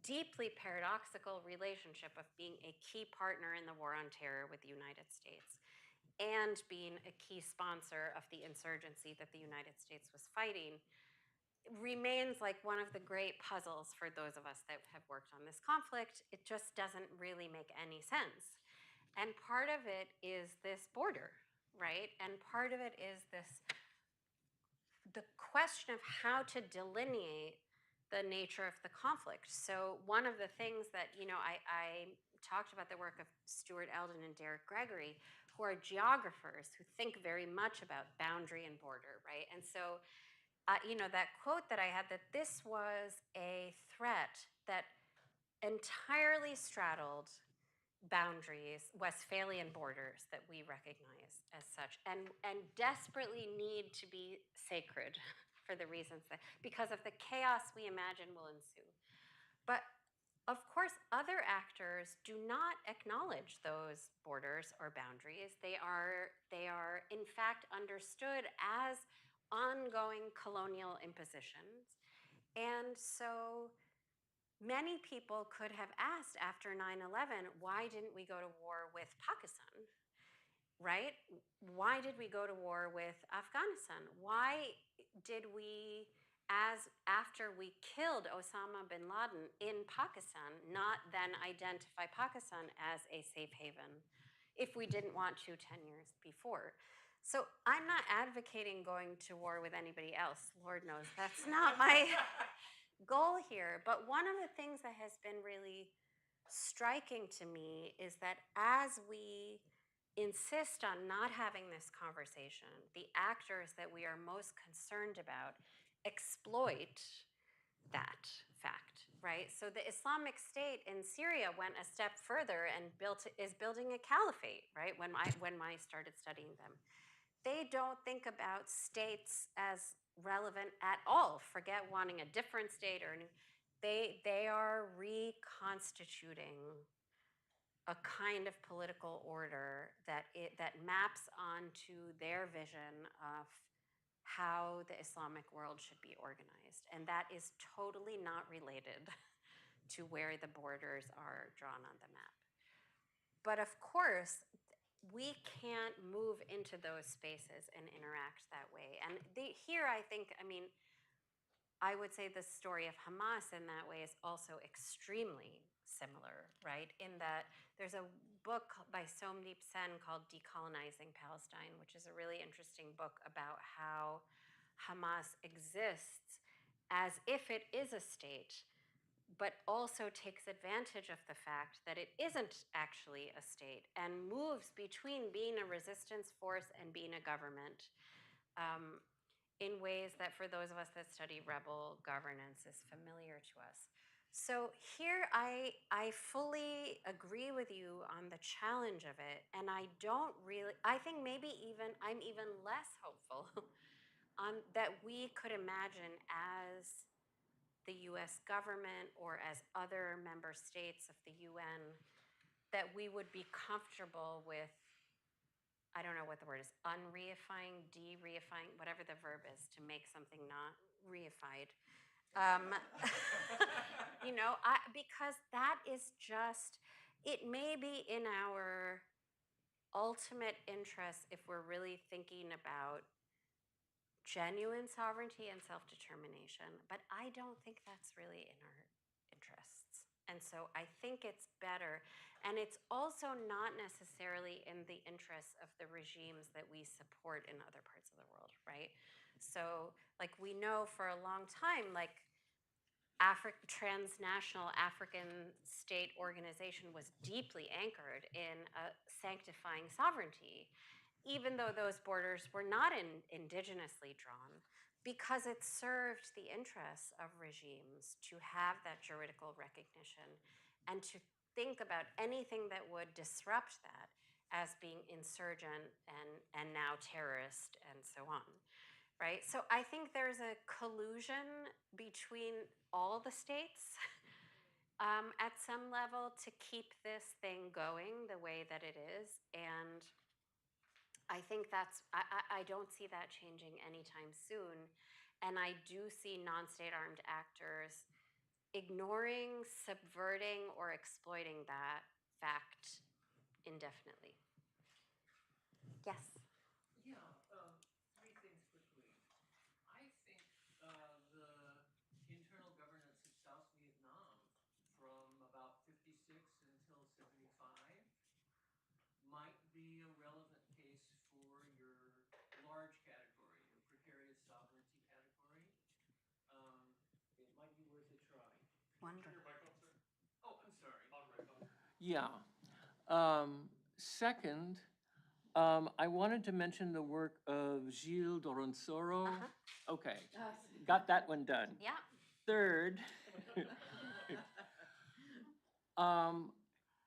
deeply paradoxical relationship of being a key partner in the war on terror with the United States and being a key sponsor of the insurgency that the United States was fighting, remains like one of the great puzzles for those of us that have worked on this conflict. It just doesn't really make any sense. And part of it is this border, right? And part of it is the question of how to delineate the nature of the conflict. So one of the things that, I talked about the work of Stuart Eldon and Derek Gregory, who are geographers who think very much about boundary and border, right? And so, that quote that I had, that this was a threat that entirely straddled boundaries, Westphalian borders that we recognize as such, and desperately need to be sacred for the reasons that, because of the chaos we imagine will ensue. But of course, other actors do not acknowledge those borders or boundaries. They are in fact understood as ongoing colonial impositions. And so many people could have asked after 9/11, why didn't we go to war with Pakistan, right? Why did we go to war with Afghanistan? Why did we, after we killed Osama bin Laden in Pakistan, not then identify Pakistan as a safe haven if we didn't want to 10 years before? So I'm not advocating going to war with anybody else. Lord knows that's not my goal here. But one of the things that has been really striking to me is that as we insist on not having this conversation, the actors that we are most concerned about exploit that fact, right? So the Islamic State in Syria went a step further and is building a caliphate, right? When I started studying them, they don't think about states as relevant at all. Forget wanting a different state or a new. They are reconstituting a kind of political order that maps onto their vision of how the Islamic world should be organized. And that is totally not related to where the borders are drawn on the map. But of course, we can't move into those spaces and interact that way. And here, I think, I would say the story of Hamas in that way is also extremely similar, right? In that there's a book by Somdeep Sen called Decolonizing Palestine, which is a really interesting book about how Hamas exists as if it is a state, but also takes advantage of the fact that it isn't actually a state and moves between being a resistance force and being a government in ways that for those of us that study rebel governance is familiar to us. So here I fully agree with you on the challenge of it, and I think maybe I'm even less hopeful on that we could imagine as the US government or as other member states of the UN, that we would be comfortable with, I don't know what the word is, unreifying, de-reifying, whatever the verb is to make something not reified. Because that is just, it may be in our ultimate interests, if we're really thinking about genuine sovereignty and self-determination, but I don't think that's really in our interests. And so I think it's better, and it's also not necessarily in the interests of the regimes that we support in other parts of the world, right? So like we know for a long time, like transnational African state organization was deeply anchored in a sanctifying sovereignty, even though those borders were not indigenously drawn, because it served the interests of regimes to have that juridical recognition and to think about anything that would disrupt that as being insurgent and now terrorist and so on. Right? So I think there's a collusion between all the states at some level to keep this thing going the way that it is. And I think I don't see that changing anytime soon. And I do see non-state armed actors ignoring, subverting, or exploiting that fact indefinitely. Yes. Yeah, three things quickly. I think the internal governance of South Vietnam from about 56 until 75 might be a relevant case for your large category, your precarious sovereignty category. It might be worth a try. Wonderful. Turn your mic off, sir. Oh, I'm sorry. Yeah. Second, I wanted to mention the work of Gilles Doronsoro. Okay, got that one done. Yeah. Third,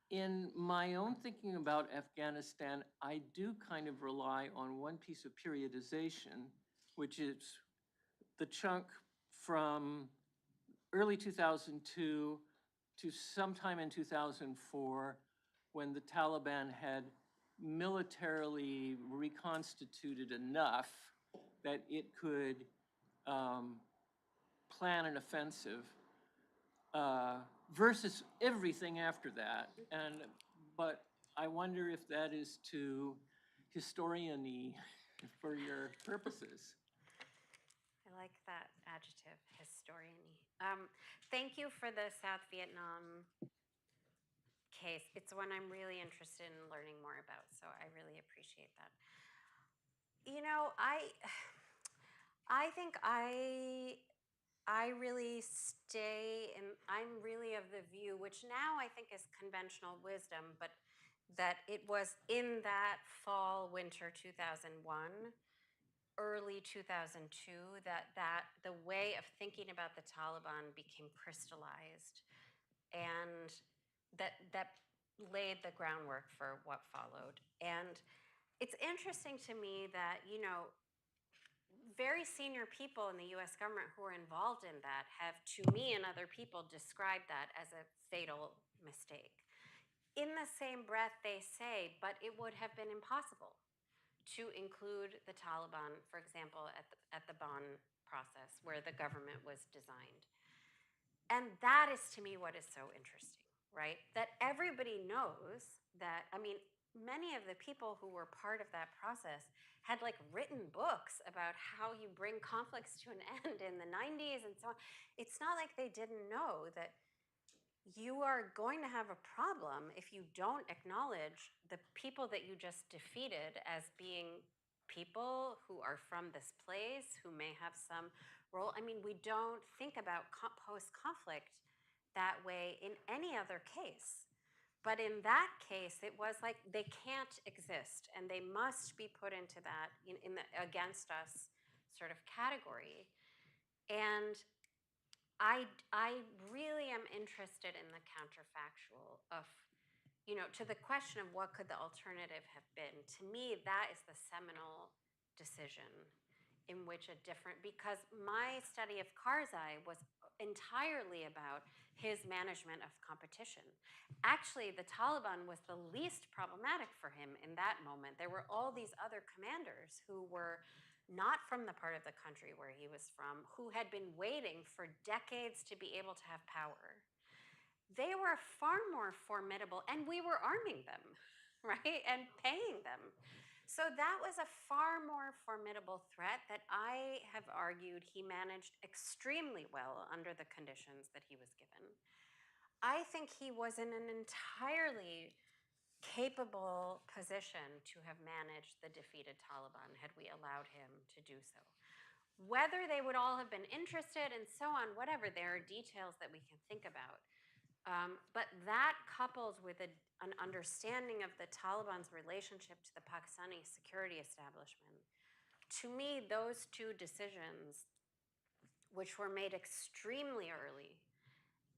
in my own thinking about Afghanistan, I do kind of rely on one piece of periodization, which is the chunk from early 2002 to sometime in 2004, when the Taliban had militarily reconstituted enough that it could plan an offensive, versus everything after that. But I wonder if that is too historian-y for your purposes. I like that adjective, historian-y. Thank you for the South Vietnam case. It's one I'm really interested in learning more about, so I really appreciate that. You know, I think I really stay in, I'm really of the view, which now I think is conventional wisdom, but that it was in that fall, winter 2001, early 2002, that the way of thinking about the Taliban became crystallized, and that laid the groundwork for what followed. And it's interesting to me that, you know, very senior people in the US government who are involved in that have, to me and other people, described that as a fatal mistake. In the same breath, they say, but it would have been impossible to include the Taliban, for example, at the Bonn process, where the government was designed. And that is, to me, what is so interesting, right? That everybody knows that, I mean, many of the people who were part of that process had like written books about how you bring conflicts to an end in the 90s and so on. It's not like they didn't know that you are going to have a problem if you don't acknowledge the people that you just defeated as being people who are from this place, who may have some role. I mean, we don't think about post-conflict that way in any other case. But in that case, it was like they can't exist, and they must be put into that in the against us sort of category. And I really am interested in the counterfactual of, you know, to the question of what could the alternative have been. To me, that is the seminal decision in which a different, because my study of Karzai was entirely about his management of competition. Actually, the Taliban was the least problematic for him in that moment. There were all these other commanders who were not from the part of the country where he was from, who had been waiting for decades to be able to have power. They were far more formidable, and we were arming them. right? And paying them. So that was a far more formidable threat that I have argued he managed extremely well under the conditions that he was given. I think he was in an entirely capable position to have managed the defeated Taliban had we allowed him to do so. Whether they would all have been interested and so on, whatever, there are details that we can think about. But that coupled with an understanding of the Taliban's relationship to the Pakistani security establishment, to me, those two decisions, which were made extremely early,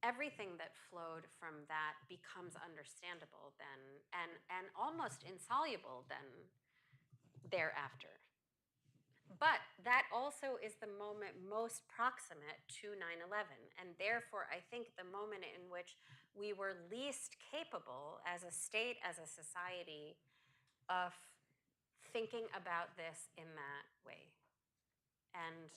everything that flowed from that becomes understandable then and almost insoluble then thereafter. But that also is the moment most proximate to 9/11, and therefore I think the moment in which we were least capable as a state, as a society, of thinking about this in that way. And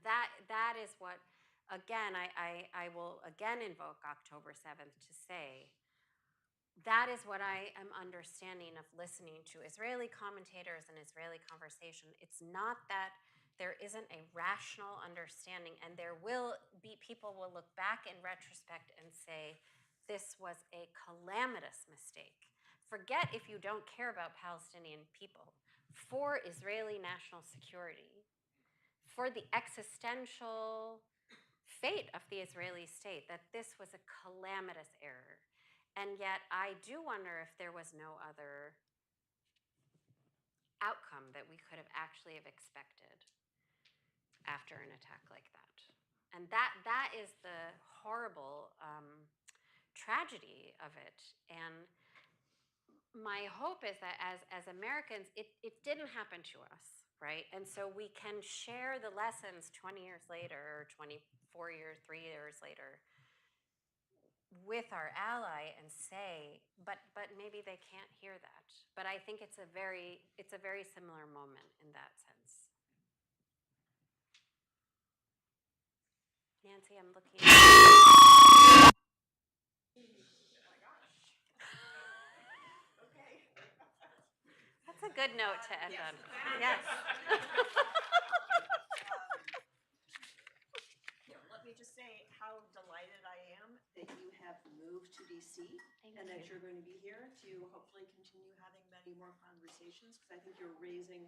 that is what, again, I will again invoke October 7th to say, that is what I am understanding of listening to Israeli commentators and Israeli conversation. It's not that there isn't a rational understanding, and there will be people will look back in retrospect and say, this was a calamitous mistake. Forget if you don't care about Palestinian people. For Israeli national security, for the existential fate of the Israeli state, that this was a calamitous error. And yet I do wonder if there was no other outcome that we could have actually have expected after an attack like that. And that is the horrible tragedy of it. And my hope is that as Americans, it didn't happen to us, right? And so we can share the lessons 20 years later, or 24 years, 3 years later, with our ally and say, but maybe they can't hear that. But I think it's a very similar moment in that sense. Nancy, I'm looking. That's a good note to end on. Yes. Let me just say how delighted I am that you have moved to DC and that you're going to be here to hopefully continue having many more conversations, because I think you're raising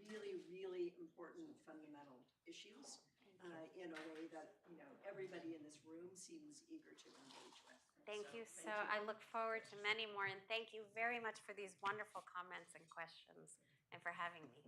really, really important fundamental issues in a way that everybody in this room seems eager to engage with. Thank you. So I look forward to many more, and thank you very much for these wonderful comments and questions and for having me.